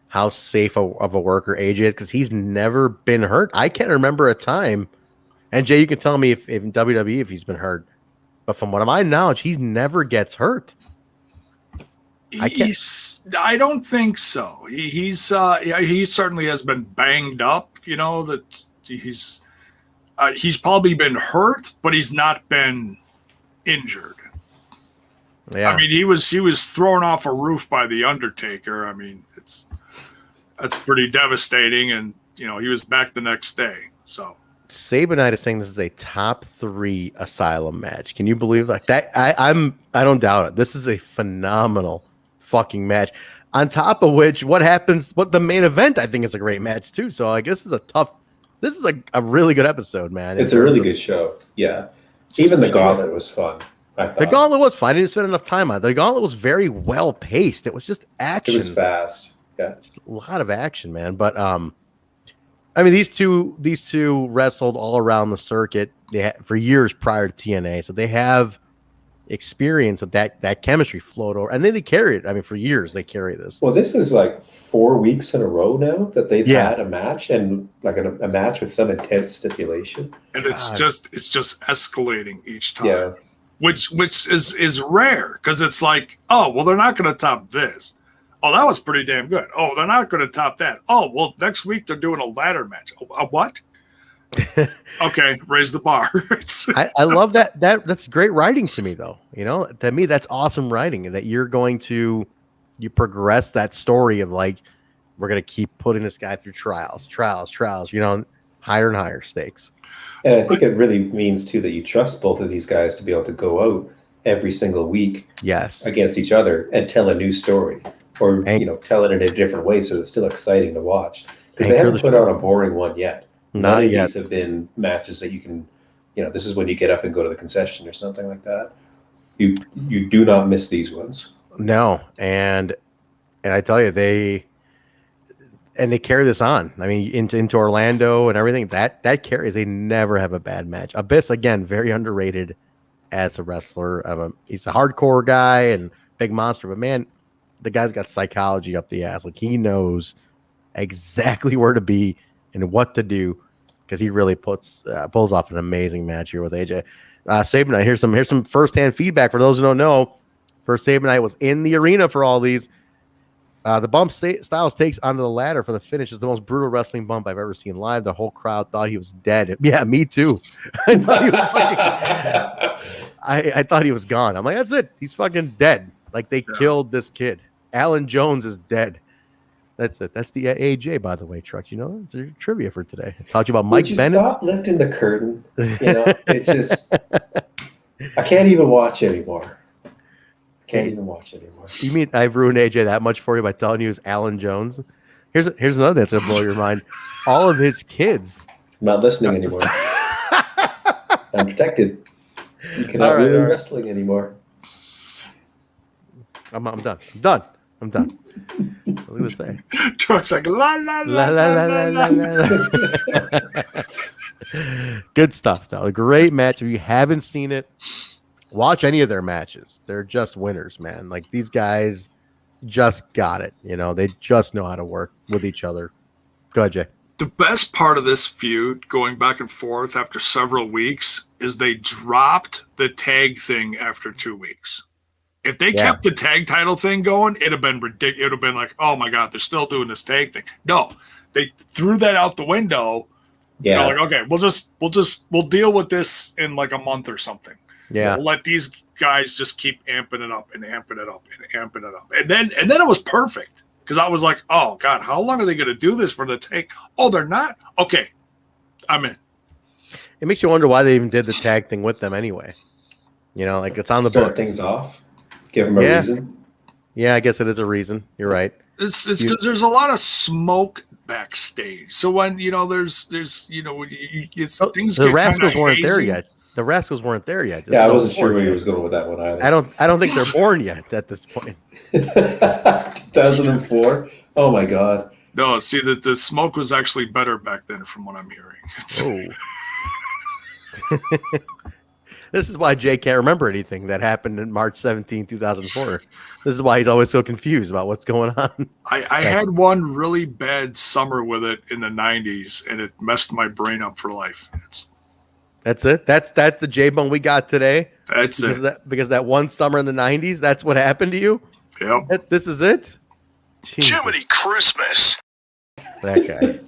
how safe of a worker AJ is because he's never been hurt. I can't remember a time. And Jay, you can tell me if in WWE if he's been hurt. But from what I knowledge, he never gets hurt. I don't think so. He certainly has been banged up. That he's probably been hurt, but he's not been injured. Yeah. He was thrown off a roof by the Undertaker. That's pretty devastating, and he was back the next day. So Sabanite is saying this is a top 3 Asylum match. Can you believe that? I don't doubt it. This is a phenomenal fucking match. On top of which, what the main event I think is a great match too. So I guess this is a really good episode, man. It's a really good show. Yeah. Even the Gauntlet was fun. The Gauntlet was fun. I didn't spend enough time on it. The Gauntlet was very well paced. It was just action. It was fast. Yeah. Just a lot of action, man. But these two wrestled all around the circuit for years prior to TNA. So they have experience of that chemistry flowed over, and then they carry it. I mean, for years they carry this. Well, this is like 4 weeks in a row now that they've Yeah. had a match, and like a match with some intense stipulation. And it's just escalating each time. Yeah. Which is rare, because it's like, oh, well, they're not going to top this. Oh, that was pretty damn good. Oh, they're not going to top that. Oh, well, next week they're doing a ladder match. A what? Okay, raise the bar. I love that. That's great writing to me, though. You know, to me, that's awesome writing, and that you progress that story of like, we're going to keep putting this guy through trials, you know, higher and higher stakes. And I think it really means too that you trust both of these guys to be able to go out every single week, Yes, against each other and tell a new story, or tell it in a different way, so it's still exciting to watch. Because they haven't put out a boring one yet. None of these have been matches that you can, this is when you get up and go to the concession or something like that. You do not miss these ones. No, and I tell you, they carry this on. I mean, into Orlando and everything. That carries. They never have a bad match. Abyss, again, very underrated as a wrestler. He's a hardcore guy and big monster, but man, the guy's got psychology up the ass. Like, he knows exactly where to be and what to do, because he really pulls off an amazing match here with AJ. Saban Night. Here's some firsthand feedback for those who don't know. First Saban Night was in the arena for all these. The bump Styles takes onto the ladder for the finish is the most brutal wrestling bump I've ever seen live. The whole crowd thought he was dead. Yeah, me too. I thought he was I thought he was gone. I'm like, that's it. He's fucking dead. Like, they killed this kid. Alan Jones is dead. That's it. That's the AJ, by the way, Truck. You know, it's your trivia for today. I taught you about Mike Bennett. Stop lifting the curtain. It's just, I can't even watch anymore. You mean I've ruined AJ that much for you by telling you it's Alan Jones? Here's another that's gonna blow your mind. All of his kids. I'm not listening anymore. I'm protected. You cannot ruin wrestling anymore. I'm done. I'm done. What was I gonna say? Truck's like la la la la la la. Good stuff, though. A great match. If you haven't seen it, watch any of their matches. They're just winners, man. Like, these guys just got it. They just know how to work with each other. Go ahead, Jay. The best part of this feud, going back and forth after several weeks, is they dropped the tag thing after 2 weeks. If they kept the tag title thing going, it'd have been ridiculous. It would have been like, oh my God, they're still doing this tag thing. No, they threw that out the window. Yeah. Like, okay, we'll deal with this in like a month or something. Yeah. We'll let these guys just keep amping it up and amping it up and amping it up. And then it was perfect, because I was like, oh God, how long are they going to do this for the tag? Oh, they're not? Okay, I'm in. It makes you wonder why they even did the tag thing with them anyway. Like, it's on the Start book. things off. Give them a reason. Yeah, I guess it is a reason. You're right. It's because there's a lot of smoke backstage. So when there's things. The Rascals weren't there yet. The Rascals weren't there yet. Yeah, I wasn't sure where he was going with that one either. I don't think they're born yet at this point. 2004. Oh my God. No, see, the smoke was actually better back then, from what I'm hearing. Oh. This is why Jay can't remember anything that happened in March 17, 2004. This is why he's always so confused about what's going on. I had one really bad summer with it in the 90s, and it messed my brain up for life. That's it. That's the Jaybone we got today. That's it. Because that one summer in the 90s, that's what happened to you? Yep. This is it? Jesus. Jiminy Christmas. That guy.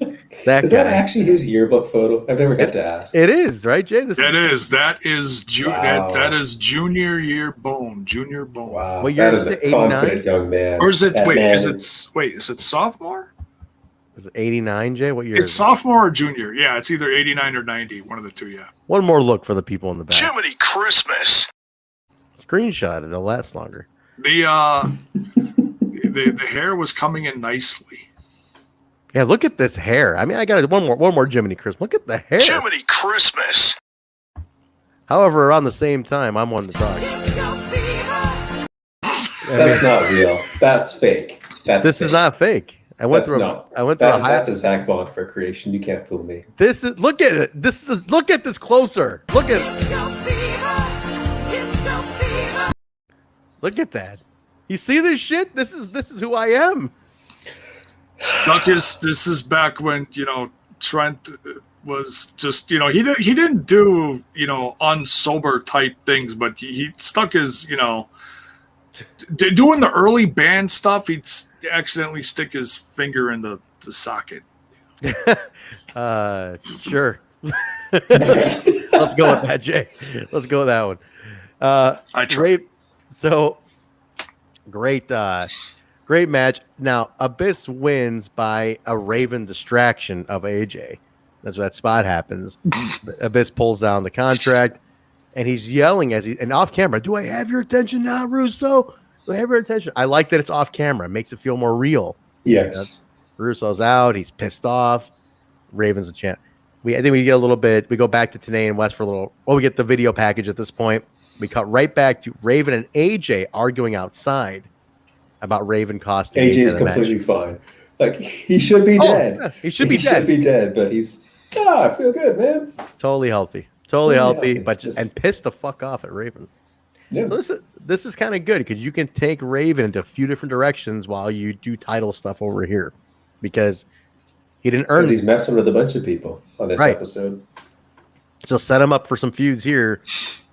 Is that actually his yearbook photo? I've never got to ask. It is, right, Jay? That is junior year Bone. Junior Bone. Wow. What year that is a confident young man. Or is it? Is Is it sophomore? Is it 89, Jay? What year? It's sophomore or junior. Yeah, it's either 89 or 90. One of the two. Yeah. One more look for the people in the back. Jiminy Christmas. Screenshot it. It'll last longer. The hair was coming in nicely. Yeah, look at this hair. I mean, I got one more Jiminy Christmas. Look at the hair. Jiminy Christmas. However, around the same time, I'm one to talk. That's not real. That's fake. This is not fake. I went through That's a Zach Bond for creation. You can't fool me. Look at it. Look at this closer. Look at it. Look at that. You see this shit? This is who I am. This is back when, Trent was just, he didn't do, unsober type things, but he stuck his, doing the early band stuff, he'd accidentally stick his finger in the socket. Sure. Let's go with that, Jay. Let's go with that one. I tried. So great match. Now Abyss wins by a Raven distraction of AJ. That's where that spot happens. Abyss pulls down the contract, and he's yelling and off camera. Do I have your attention now, Russo? Do I have your attention? I like that it's off camera. It makes it feel more real. Yes. Russo's out. He's pissed off. Raven's a champ. I think we get a little bit. We go back to TNA and West for a little. Well, we get the video package at this point. We cut right back to Raven and AJ arguing outside about Raven costing. AJ is completely fine. Like, he should be dead. Yeah, he should be dead. He should be dead, but he's I feel good, man. Totally healthy. Totally healthy, but and pissed the fuck off at Raven. Yeah. So this is kind of good because you can take Raven into a few different directions while you do title stuff over here, because he didn't earn. He's messing with a bunch of people on this episode. So set him up for some feuds here,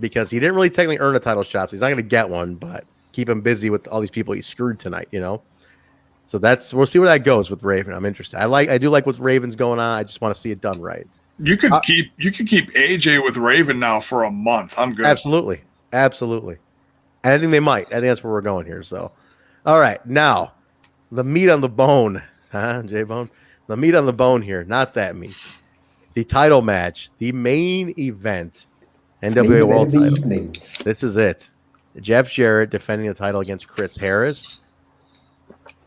because he didn't really technically earn a title shot, so he's not going to get one. But keep him busy with all these people he screwed tonight, So we'll see where that goes with Raven. I'm interested. I do like what Raven's going on. I just want to see it done right. You could keep AJ with Raven now for a month. I'm good. Absolutely. And I think they might. I think that's where we're going here. So, all right, now the meat on the bone, Jaybone? The meat on the bone here, not that meat. The title match, the main event, NWA World title. Evening. This is it. Jeff Jarrett defending the title against Chris Harris.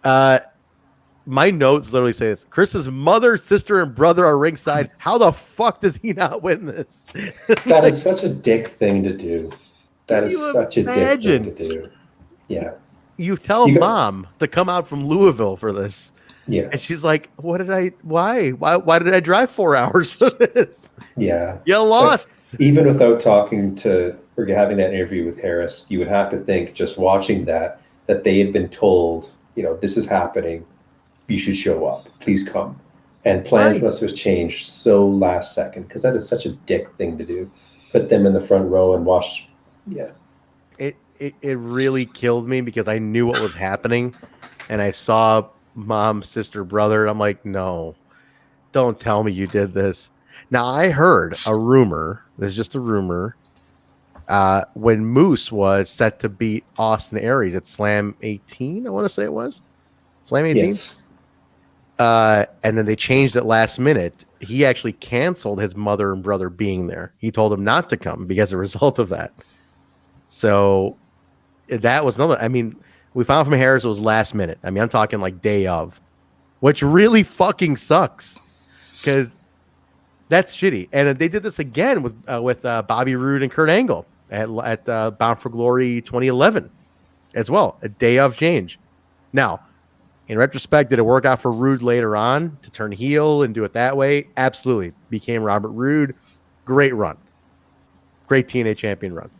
My notes literally say this: Chris's mother, sister, and brother are ringside. How the fuck does he not win this? That is such a dick thing to do. That is such a dick thing to do. Yeah. You tell mom to come out from Louisville for this. Yeah. And she's like, why did I drive 4 hours for this? Yeah. You lost. But even without talking to or having that interview with Harris, you would have to think, just watching that they had been told, this is happening. You should show up. Please come. And plans must have changed so last second, because that is such a dick thing to do. Put them in the front row and watch. Yeah. It really killed me, because I knew what was happening, and I saw mom, sister, brother, and I'm like, no, don't tell me you did this. Now, I heard a rumor. This is just a rumor. When Moose was set to beat Austin Aries at Slam 18, I want to say it was Slam 18. Yes. And then they changed it last minute. He actually canceled his mother and brother being there. He told them not to come because as a result of that. So that was another. I mean, we found from Harris it was last minute. I mean, I'm talking like day of, which really fucking sucks, because that's shitty. And they did this again with Bobby Roode and Kurt Angle at Bound for Glory 2011 as well. A day of change. Now, in retrospect, did it work out for Roode later on to turn heel and do it that way? Absolutely. Became Robert Roode. Great run. Great TNA champion run.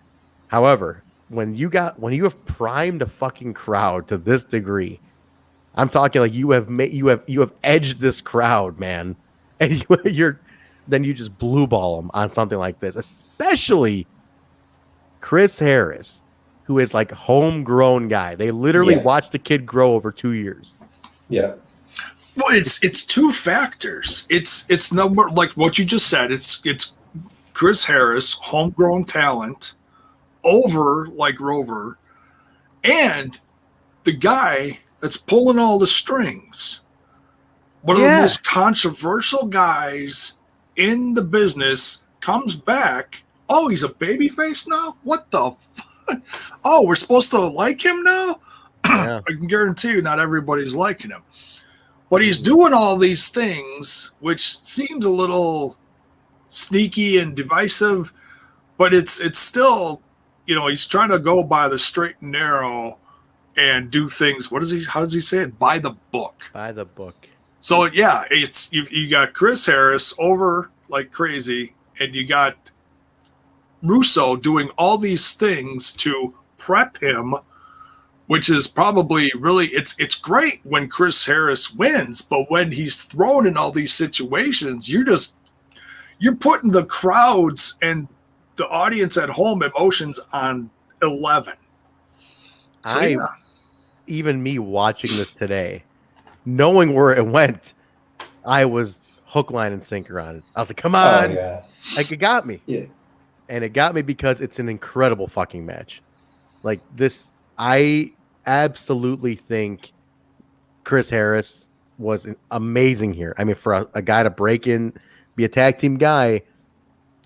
However, when you have primed a fucking crowd to this degree, I'm talking like you have edged this crowd, man, and then you just blue ball them on something like this, especially Chris Harris, who is like homegrown guy. They literally watched the kid grow over 2 years. Yeah. Well, it's two factors. It's number, like what you just said. It's Chris Harris, homegrown talent, over like Rover, and the guy that's pulling all the strings. One of the most controversial guys in the business comes back. Oh, he's a babyface now? What the fuck? Oh, we're supposed to like him now? Yeah. I can guarantee you not everybody's liking him. But he's doing all these things, which seems a little sneaky and divisive, but it's still, he's trying to go by the straight and narrow and do things. How does he say it? By the book. By the book. So yeah, it's you got Chris Harris over like crazy, and you got Russo doing all these things to prep him which is probably really it's great when Chris Harris wins, but when he's thrown in all these situations, you're putting the crowds and the audience at home emotions on 11. So, Even me watching this today, knowing where it went, I was hook, line, and sinker on it. I was like, come on. Oh, yeah. Like, it got me. Yeah. And it got me because it's an incredible fucking match. Like this, I absolutely think Chris Harris was amazing here. I mean, for a guy to break in, be a tag team guy,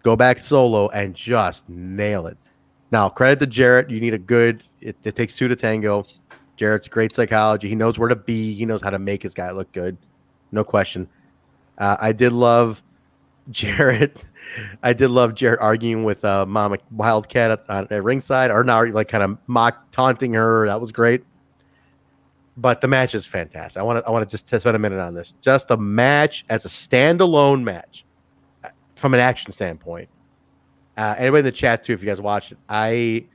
go back solo and just nail it. Now, credit to Jarrett. You need it takes two to tango. Jarrett's great psychology. He knows where to be. He knows how to make his guy look good. No question. I did love Jarrett. I did love Jarrett arguing with Mama Wildcat at ringside, or now like kind of taunting her. That was great. But the match is fantastic. I want to just spend a minute on this. Just a match as a standalone match from an action standpoint. Anybody in the chat too, if you guys watch it, I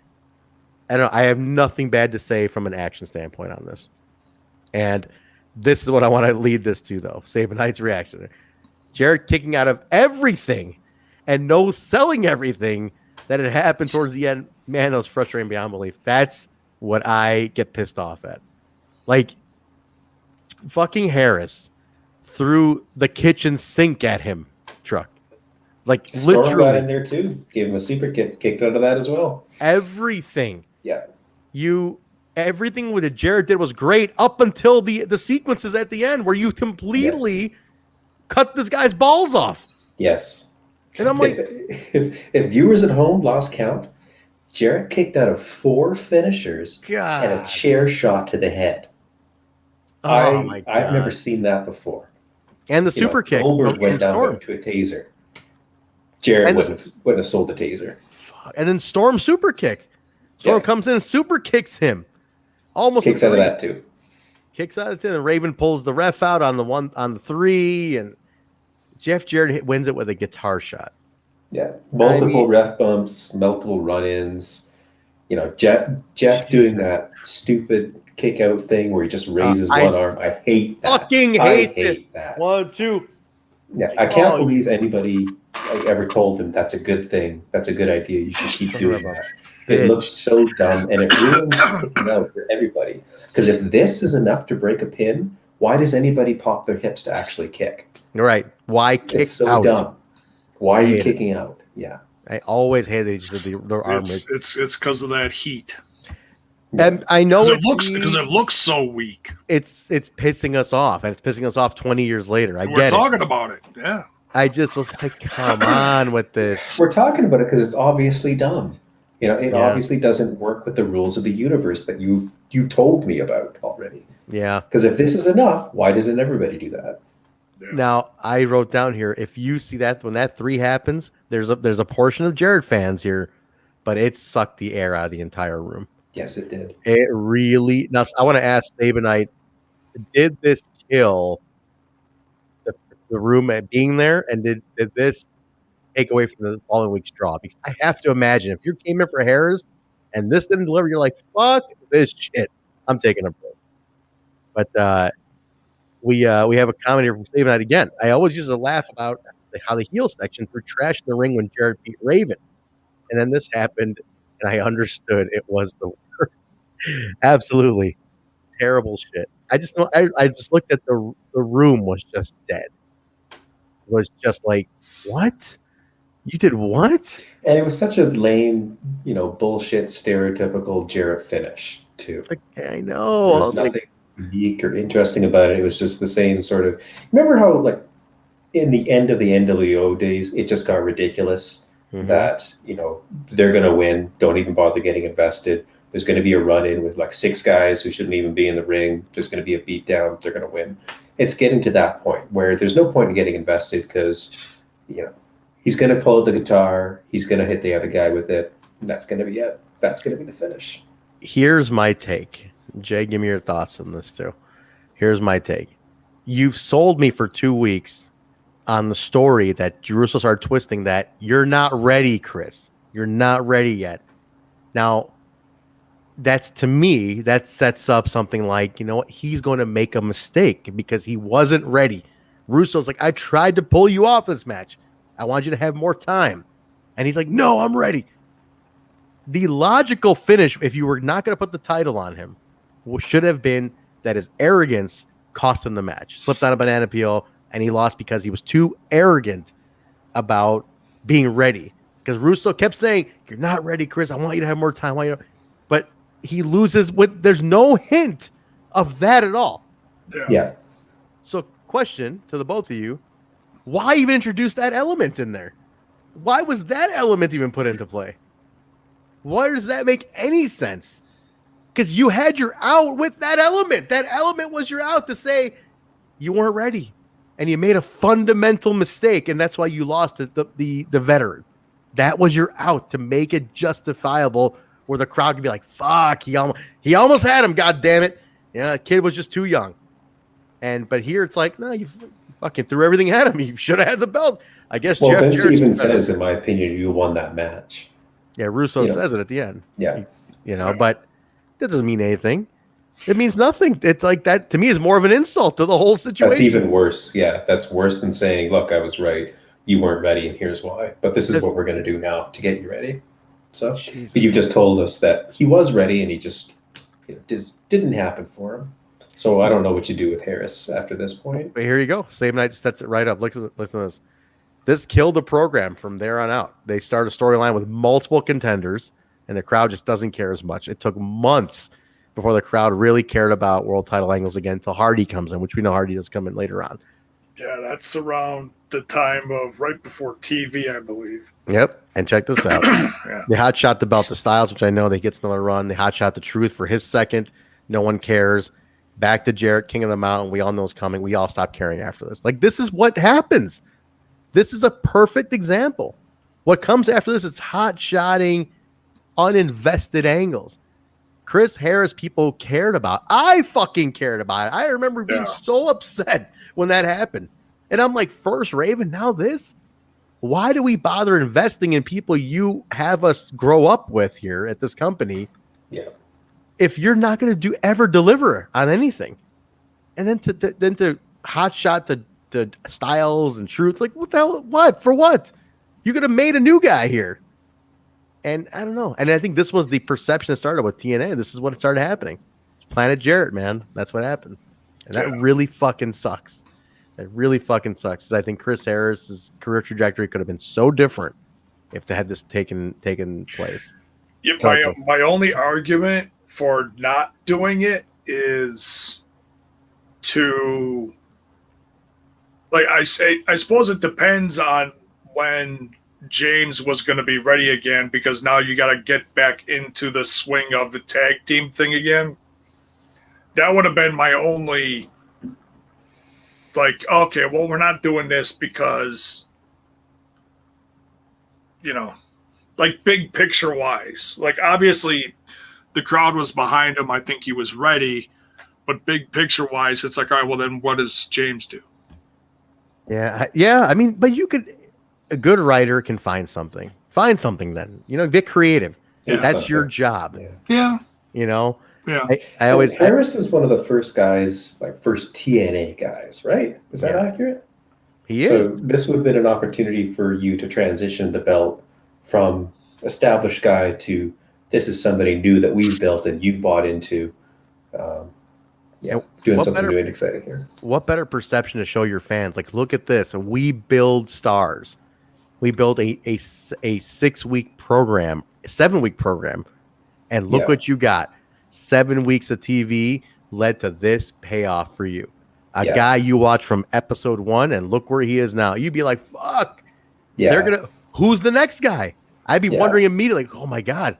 don't know. I have nothing bad to say from an action standpoint on this. And this is what I want to lead this to, though. Saban Knight's reaction. Jarrett kicking out of everything and no selling everything that had happened towards the end. Man, that was frustrating beyond belief. That's what I get pissed off at. Like, fucking Harris threw the kitchen sink at him, Truck. Like, Storm literally. got in there, too. Gave him a super kick, kicked out of that as well. Everything. Yeah. Everything what Jarrett did was great up until the sequences at the end where you completely cut this guy's balls off. Yes. And I'm like, if viewers at home lost count, Jarrett kicked out of 4 finishers God. and a chair shot to the head. Oh my God. I've never seen that before. And the super kick. Goldberg went down to a taser. Jarrett wouldn't have sold the taser. And then Storm super kick. Storm comes in and super kicks him. Almost kicks out of that too. Kicks out of it, and Raven pulls the ref out on the 3, and Jeff Jarrett wins it with a guitar shot. Yeah, multiple ref bumps, multiple run-ins. You know, Jeff doing that stupid kick-out thing where he just raises one arm. I hate that. Fucking hate that. 1, 2. Yeah, I can't believe anybody ever told him that's a good thing. That's a good idea. You should keep doing that. It looks so dumb, and it ruins it out for everybody. Because if this is enough to break a pin, why does anybody pop their hips to actually kick? Right. Why kick it's so out? Dumb. Why are you kicking out? Yeah. I always hated their arm. It's because of that heat. And I know because it looks so weak. It's pissing us off, and it's pissing us off 20 years later. We're talking about it. Yeah. I just was like, come on with this. We're talking about it because it's obviously dumb. You know, it obviously doesn't work with the rules of the universe that you've told me about already. Yeah. Because if this is enough, why doesn't everybody do that? Yeah. Now, I wrote down here, if you see that when that 3 happens, there's a portion of Jarrett fans here, but it sucked the air out of the entire room. Yes, it did. It really. Now, I want to ask Sabanite, did this kill the room at being there, and did this take away from the following week's draw? Because I have to imagine if you came in for Harris and this didn't deliver, you're like, fuck this shit. I'm taking a break. But we have a comment here from Sabanite again. I always used to laugh about how the heel section threw trash in the ring when Jarrett beat Raven. And then this happened, and I understood it was the worst. Absolutely terrible shit. I just looked at the room was just dead. It was just like, what? You did what? And it was such a lame, bullshit, stereotypical Jarrett finish, too. Like, I know. There was nothing unique or interesting about it. It was just the same sort of... Remember how, in the end of the NWO days, it just got ridiculous that, they're going to win, don't even bother getting invested. There's going to be a run-in with, 6 guys who shouldn't even be in the ring. There's going to be a beatdown. They're going to win. It's getting to that point where there's no point in getting invested because, he's going to pull out the guitar. He's going to hit the other guy with it. And that's going to be it. That's going to be the finish. Here's my take. Jay, give me your thoughts on this too. Here's my take. You've sold me for 2 weeks on the story that Jerusalem started twisting that you're not ready, Chris. You're not ready yet. Now, that's, to me, that sets up something like, you know what, he's going to make a mistake because he wasn't ready. Russo's like, I tried to pull you off this match. I want you to have more time. And he's like, no, I'm ready. The logical finish, if you were not going to put the title on him, should have been that his arrogance cost him the match. Slipped on a banana peel, and he lost because he was too arrogant about being ready. Because Russo kept saying, you're not ready, Chris. I want you to have more time. But he loses with, there's no hint of that at all. Yeah. So question to the both of you, why even introduce that element in there? Why was that element even put into play? Why does that make any sense? Because you had your out with that element. That element was your out to say you weren't ready. And you made a fundamental mistake, and that's why you lost the veteran. That was your out to make it justifiable, where the crowd could be like, fuck, he almost had him, god damn it. Yeah, the kid was just too young. But here it's like, no, you fucking threw everything at him. You should have had the belt. I guess Well, Jeff Vince Jarrett even says, in my opinion, you won that match. Yeah, Russo says it at the end. Yeah. But that doesn't mean anything. It means nothing. It's like that, to me, is more of an insult to the whole situation. That's even worse. Yeah, that's worse than saying, look, I was right. You weren't ready, and here's why. But this is what we're going to do now to get you ready. So you've just told us that he was ready, and he just didn't happen for him. So I don't know what you do with Harris after this point. But here you go. Same night sets it right up. Listen to this. This killed the program from there on out. They start a storyline with multiple contenders, and the crowd just doesn't care as much. It took months before the crowd really cared about world title angles again until Hardy comes in, which we know Hardy does come in later on. Yeah, that's around the time of right before TV, I believe. Yep. And check this out. Yeah. They hot shot the belt to Styles, which I know they gets another run. They hot shot the Truth for his second. No one cares. Back to Jarrett, King of the Mountain. We all know it's coming. We all stop caring after this. Like, this is what happens. This is a perfect example. What comes after this is hot-shotting, uninvested angles. Chris Harris, people cared about. I fucking cared about it. I remember being so upset when that happened. And I'm like, first Raven, now this? Why do we bother investing in people you have us grow up with here at this company? Yeah. If you're not going to ever deliver on anything, and then to hot shot the Styles and Truth, like what the hell? What for? What you could have made a new guy here, and I don't know. And I think this was the perception that started with TNA. This is what it started happening. Planet Jarrett, man, that's what happened, and that really fucking sucks. That really fucking sucks. I think Chris Harris's career trajectory could have been so different if they had this taken place. Yeah, my only argument for not doing it is to, like, I suppose it depends on when James was going to be ready again, because now you got to get back into the swing of the tag team thing again. That would have been my only, like, okay, well, we're not doing this because, like, big picture wise, like, obviously the crowd was behind him. I think he was ready, but big picture wise, it's like, all right, well, then what does James do? Yeah. I mean, but a good writer can find something. Find something then. Get creative. Yeah, that's your job. Yeah. I always. Harris was one of the first guys, like first TNA guys, right? Is that accurate? He is. So this would have been an opportunity for you to transition the belt from established guy to this is somebody new that we've built and you bought into. Doing something new and exciting here. What better perception to show your fans? Like, look at this. We build stars. We build a 6-week program, a 7-week program, and look what you got. 7 weeks of TV led to this payoff for you. A guy you watch from episode 1, and look where he is now. You'd be like, fuck. Yeah. Who's the next guy? I'd be wondering immediately, like, oh my God,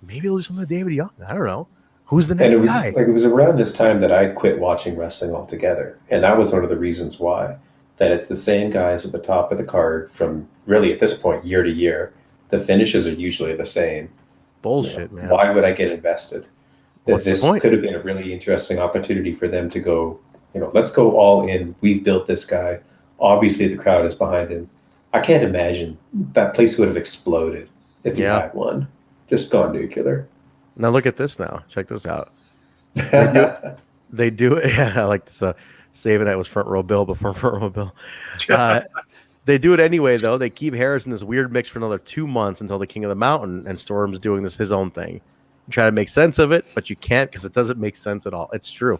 maybe they'll do something with David Young. I don't know. Who's the next guy? Like, it was around this time that I quit watching wrestling altogether. And that was one of the reasons why. That it's the same guys at the top of the card from really at this point, year to year. The finishes are usually the same. Bullshit, man. Why would I get invested? What's this the point? Could have been a really interesting opportunity for them to go, let's go all in. We've built this guy. Obviously, the crowd is behind him. I can't imagine that place would have exploded if you had one. Just gone nuclear. Now look at this now. Check this out. They do it. Yeah, I like this. Saving that was front row Bill before front row Bill. They do it anyway, though. They keep Harris in this weird mix for another 2 months until the King of the Mountain, and Storm's doing his own thing. You try to make sense of it, but you can't because it doesn't make sense at all. It's true.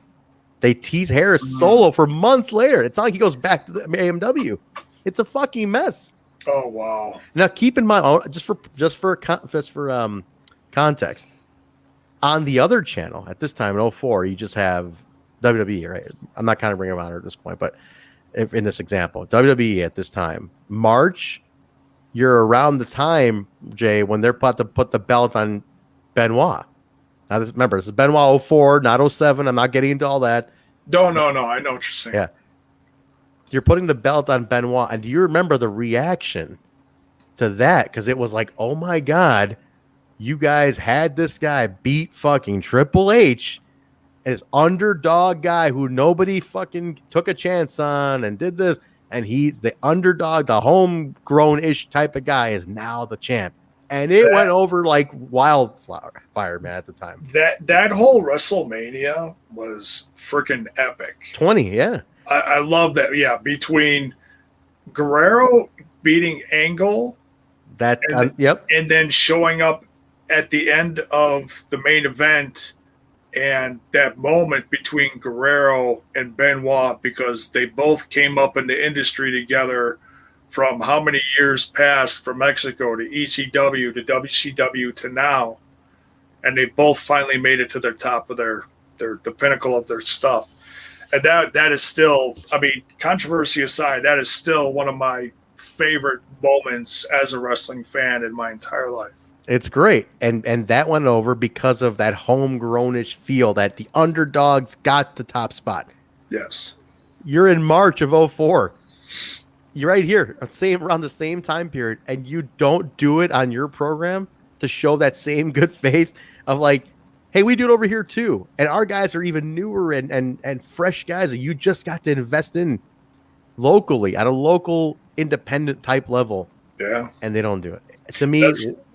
They tease Harris solo for months later. It's not like he goes back to the AMW. It's a fucking mess. Oh wow! Now keep in mind, just for context, on the other channel at this time in 04, you just have WWE, right? I'm not kind of Ring of Honor at this point, but in this example, WWE at this time, March, you're around the time, Jay, when they're about to put the belt on Benoit. Now, remember, this is Benoit 04, not 07. I'm not getting into all that. No. I know what you're saying. Yeah. You're putting the belt on Benoit, and do you remember the reaction to that? Because it was like, oh my God, you guys had this guy beat fucking Triple H, this underdog guy who nobody fucking took a chance on and did this, and he's the underdog, the homegrown-ish type of guy is now the champ. And it went over like wildfire, man, at the time. That whole WrestleMania was freaking epic. 20, yeah. I love that. Yeah, between Guerrero beating Angle, yep, and then showing up at the end of the main event, and that moment between Guerrero and Benoit, because they both came up in the industry together from how many years past, from Mexico to ECW to WCW to now, and they both finally made it to the top of the pinnacle of their stuff. And that is still, I mean, controversy aside, that is still one of my favorite moments as a wrestling fan in my entire life. It's great. And that went over because of that homegrown-ish feel that the underdogs got the top spot. Yes. You're in March of 04. You're right here, around the same time period, and you don't do it on your program to show that same good faith of like, hey, we do it over here too. And our guys are even newer and fresh guys that you just got to invest in locally at a local independent type level. Yeah. And they don't do it. To me,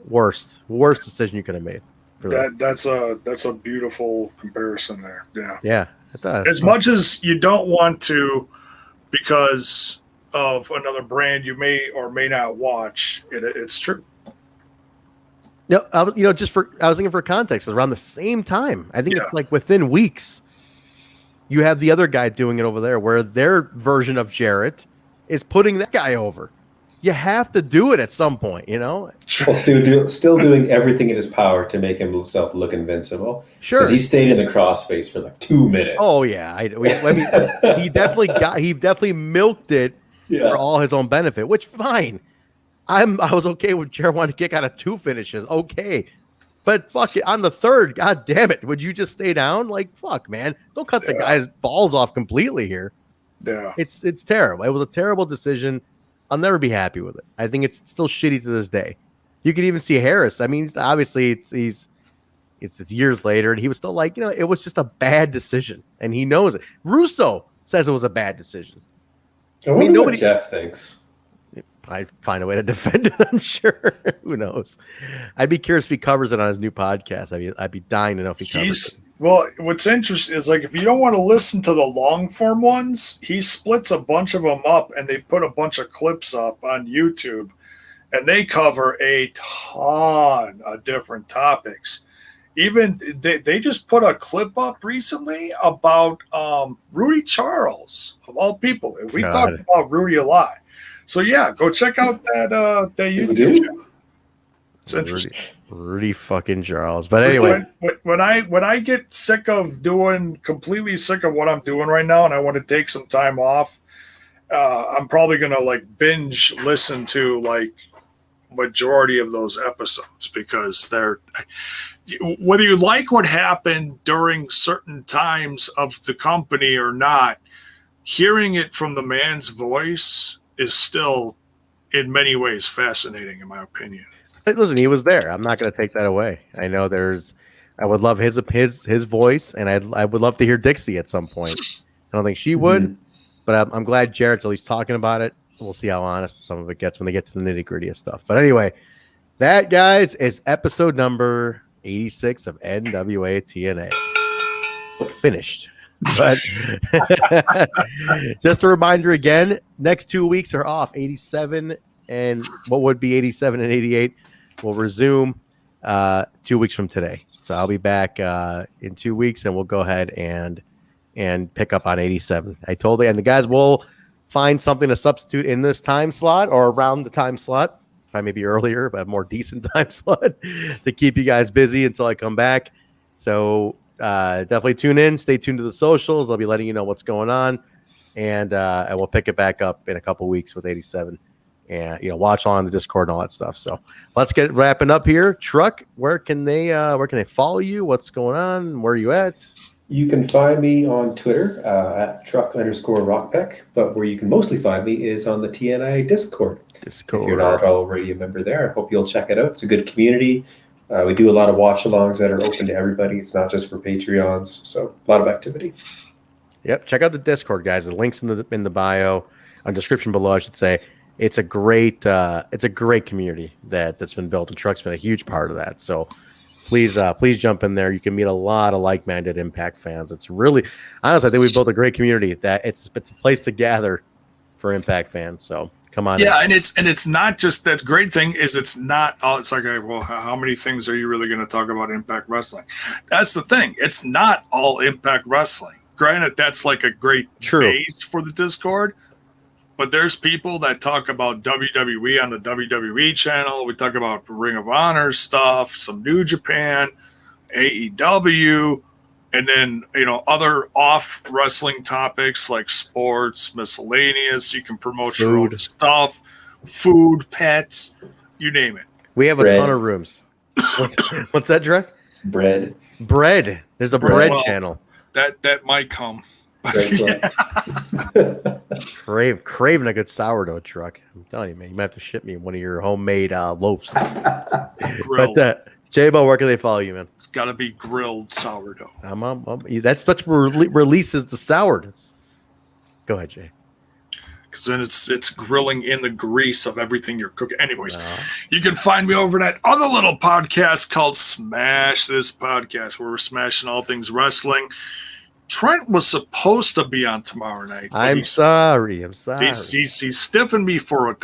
worst decision you could have made. That's a beautiful comparison there. Yeah. Yeah. It does. As much as you don't want to, because of another brand you may or may not watch, it's true. No, I was thinking for context, it's around the same time. I think it's like within weeks. You have the other guy doing it over there, where their version of Jarrett is putting that guy over. You have to do it at some point, you know. Well, still doing everything in his power to make himself look invincible. Sure, because he stayed in the crossface for like 2 minutes. Oh yeah, he definitely milked it for all his own benefit, which fine. I was okay with Jarrett wanting to kick out of 2 finishes. Okay. But fuck it, on the third, god damn it, would you just stay down? Like, fuck, man. Don't cut the guy's balls off completely here. Yeah. It's terrible. It was a terrible decision. I'll never be happy with it. I think it's still shitty to this day. You can even see Harris. I mean, obviously it's years later, and he was still like, it was just a bad decision. And he knows it. Russo says it was a bad decision. I wonder what Jeff thinks. I'd find a way to defend it, I'm sure. Who knows? I'd be curious if he covers it on his new podcast. I'd be dying to know if he covers it. Well, what's interesting is, like, if you don't want to listen to the long form ones, he splits a bunch of them up and they put a bunch of clips up on YouTube, and they cover a ton of different topics. Even they just put a clip up recently about Rudy Charles, of all people. And we talked about Rudy a lot. So yeah, go check out that YouTube channel. It's interesting. Rudy fucking Charles. But anyway, when I get completely sick of what I'm doing right now, and I want to take some time off, I'm probably gonna like binge listen to like majority of those episodes, because they're, whether you like what happened during certain times of the company or not, hearing it from the man's voice is still in many ways fascinating, in my opinion. Listen, he was there. I'm not going to take that away. I know I would love his voice, and I would love to hear Dixie at some point. I don't think she would, but I'm glad Jarrett's at least talking about it. We'll see how honest some of it gets when they get to the nitty gritty of stuff. But anyway, that, guys, is episode number 86 of NWA-TNA. Finished. But just a reminder again, next 2 weeks are off. 87 and what would be 87 and 88 will resume 2 weeks from today. So I'll be back in 2 weeks, and we'll go ahead and pick up on 87. I told you, and the guys will find something to substitute in this time slot or around the time slot. Probably maybe earlier, but a more decent time slot to keep you guys busy until I come back. So definitely tune in. Stay tuned to the socials. I'll be letting you know what's going on, and we'll pick it back up in a couple weeks with 87. And watch on the Discord and all that stuff. So let's get wrapping up here. Truck, where can they follow you? What's going on? Where are you at? You can find me on Twitter at truck_rockpeck, but where you can mostly find me is on the TNI Discord. If you're not already a member there, I hope you'll check it out. It's a good community. We do a lot of watch-alongs that are open to everybody. It's not just for Patreons, so a lot of activity. Yep, check out the Discord, guys. The link's in the bio, on description below, I should say. It's a great community that's been built, and Truck's been a huge part of that. So please jump in there. You can meet a lot of like-minded Impact fans. It's really, honestly, I think we've built a great community that it's a place to gather for Impact fans. So come on. Yeah, and it's not just that. Great thing is it's not. It's like, well, how many things are you really going to talk about Impact Wrestling? That's the thing. It's not all Impact Wrestling. Granted, that's like a great base for the Discord. But there's people that talk about WWE on the WWE channel. We talk about Ring of Honor stuff, some New Japan, AEW, and then, other off wrestling topics like sports, miscellaneous. You can promote your own stuff, food, pets, you name it. We have a ton of rooms. What's that, Drew? Bread. There's a bread channel. That might come. Craving a good sourdough, Truck. I'm telling you, man, you might have to ship me one of your homemade loaves. But Jaybone, where can they follow you, man? It's got to be grilled sourdough. That's what releases the sourness. Go ahead, Jay. Because then it's grilling in the grease of everything you're cooking. Anyways, you can find me over at that other little podcast called Smash This Podcast, where we're smashing all things wrestling. Trent was supposed to be on tomorrow night. I'm sorry. He's stiffing me for it.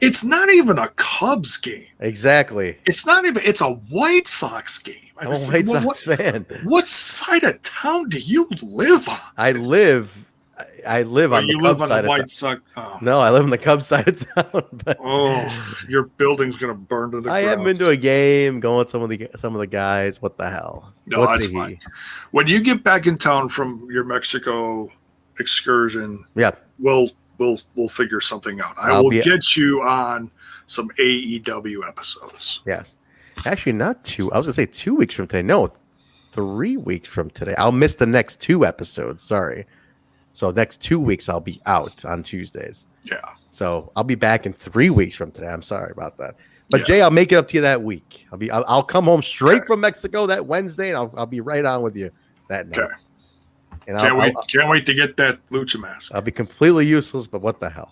It's not even a Cubs game. Exactly. It's not even. It's a White Sox game. I'm a White Sox fan. What side of town do you live on? I live on the Cubs side of town. Sox. Oh. No, I live on the Cubs side of town. But your building's gonna burn to the ground. I haven't been to a game. Going with some of the guys. What the hell? No, that's fine. When you get back in town from your Mexico excursion, we'll figure something out. I will get you on some AEW episodes. Yes, actually, not 2. I was gonna say 2 weeks from today. No, 3 weeks from today. I'll miss the next 2 episodes. Sorry. So next 2 weeks I'll be out on Tuesdays. Yeah. So I'll be back in 3 weeks from today. I'm sorry about that. But Jay, I'll make it up to you that week. I'll come home straight from Mexico that Wednesday, and I'll be right on with you that night. Okay. And can't wait to get that lucha mask. I'll be completely useless, but what the hell?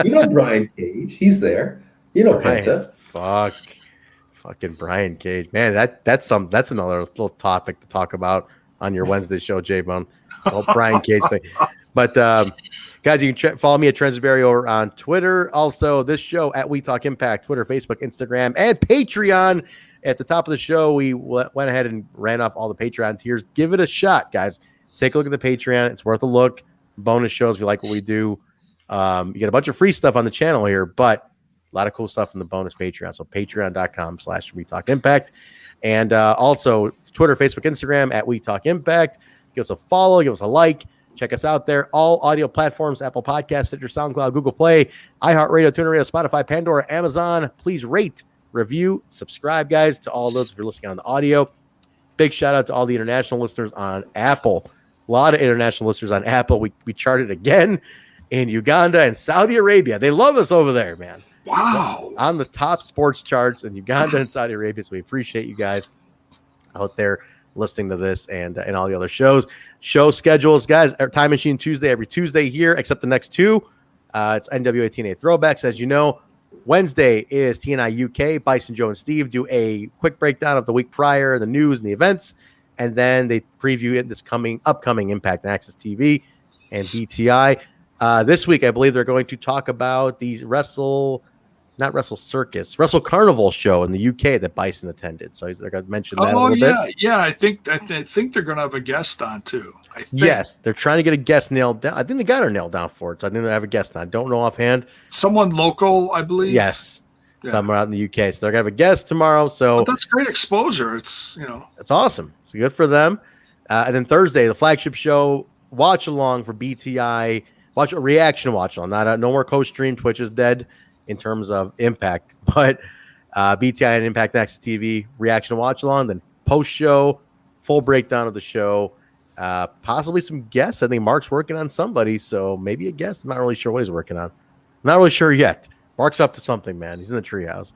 You know Brian Cage. He's there. You know Penta. Fucking Brian Cage. Man, that's another little topic to talk about on your Wednesday show, Jaybone. Well, Brian Cage thing. But guys, you can follow me at Trent over on Twitter. Also, this show at We Talk Impact, Twitter, Facebook, Instagram, and Patreon. At the top of the show, we went ahead and ran off all the Patreon tiers. Give it a shot, guys. Take a look at the Patreon. It's worth a look. Bonus shows if you like what we do. You get a bunch of free stuff on the channel here, but a lot of cool stuff in the bonus Patreon. So patreon.com/We Talk Impact. And also Twitter, Facebook, Instagram at We Talk Impact. Give us a follow. Give us a like. Check us out there. All audio platforms, Apple Podcasts, Stitcher, SoundCloud, Google Play, iHeartRadio, TuneIn Radio, Spotify, Pandora, Amazon. Please rate, review, subscribe, guys, to all those if you're listening on the audio. Big shout out to all the international listeners on Apple. A lot of international listeners on Apple. We charted again in Uganda and Saudi Arabia. They love us over there, man. Wow. On the top sports charts in Uganda and Saudi Arabia. So we appreciate you guys out there listening to this and all the other shows. Show schedules, guys. Time Machine Tuesday, every Tuesday here, except the next 2. It's NWA-TNA Throwbacks. As you know, Wednesday is TNI UK. Bison, Joe, and Steve do a quick breakdown of the week prior, the news and the events, and then they preview it this upcoming Impact and Access TV and BTI. This week, I believe they're going to talk about the Wrestle Carnival show in the UK that Bison attended. So they're going to mention that a little bit. Yeah. I think they're going to have a guest on too. Yes, they're trying to get a guest nailed down. I think they got her nailed down for it. So I think they have a guest on. I don't know offhand. Someone local, I believe. Yes, yeah. Somewhere out in the UK. So they're going to have a guest tomorrow. So that's great exposure. It's it's awesome. It's good for them. And then Thursday, the flagship show watch along for BTI. Watch a reaction watch along. No more co-stream. Twitch is dead in terms of Impact, but BTI and Impact Access TV reaction watch along. Then post show, full breakdown of the show. Possibly some guests. I think Mark's working on somebody, so maybe a guest. I'm not really sure what he's working on. Not really sure yet. Mark's up to something, man. He's in the treehouse.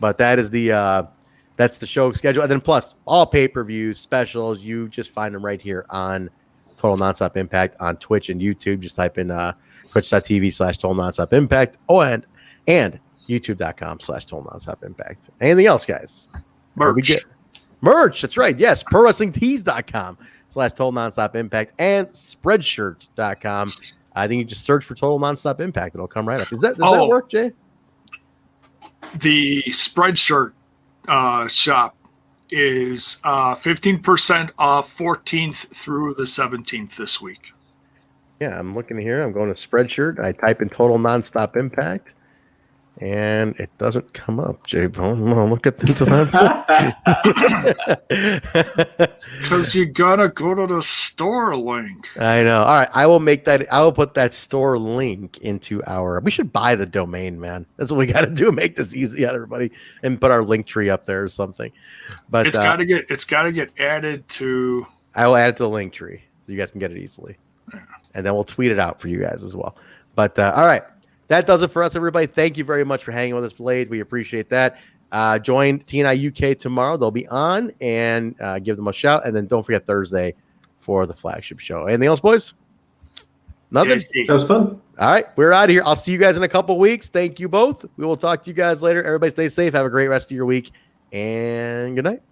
But that is that's the show schedule. And then plus all pay-per-views, specials, you just find them right here on Total Nonstop Impact on Twitch and YouTube. Just type in twitch.tv/Total Nonstop Impact. Oh, and youtube.com/Total Nonstop Impact. Anything else, guys? Merch. That's right. Yes. ProWrestlingTees.com/Total Nonstop Impact and Spreadshirt.com. I think you just search for Total Nonstop Impact. It'll come right up. Does that work, Jay? The Spreadshirt shop is 15% off 14th through the 17th this week. Yeah, I'm looking here. I'm going to Spreadshirt. I type in Total Nonstop Impact, and it doesn't come up, Jaybone. I'm going to look into that. Because you got to go to the store link. I know. All right, I will put that store link into our... We should buy the domain, man. That's what we got to do. Make this easy on everybody and put our link tree up there or something. But it's got to get added to... I will add it to the link tree so you guys can get it easily. Yeah. And then we'll tweet it out for you guys as well. But all right. That does it for us, everybody. Thank you very much for hanging with us, Blade. We appreciate that. Join TNI UK tomorrow. They'll be on, and give them a shout. And then don't forget Thursday for the flagship show. Anything else, boys? Nothing? That was fun. All right. We're out of here. I'll see you guys in a couple weeks. Thank you both. We will talk to you guys later. Everybody stay safe. Have a great rest of your week. And good night.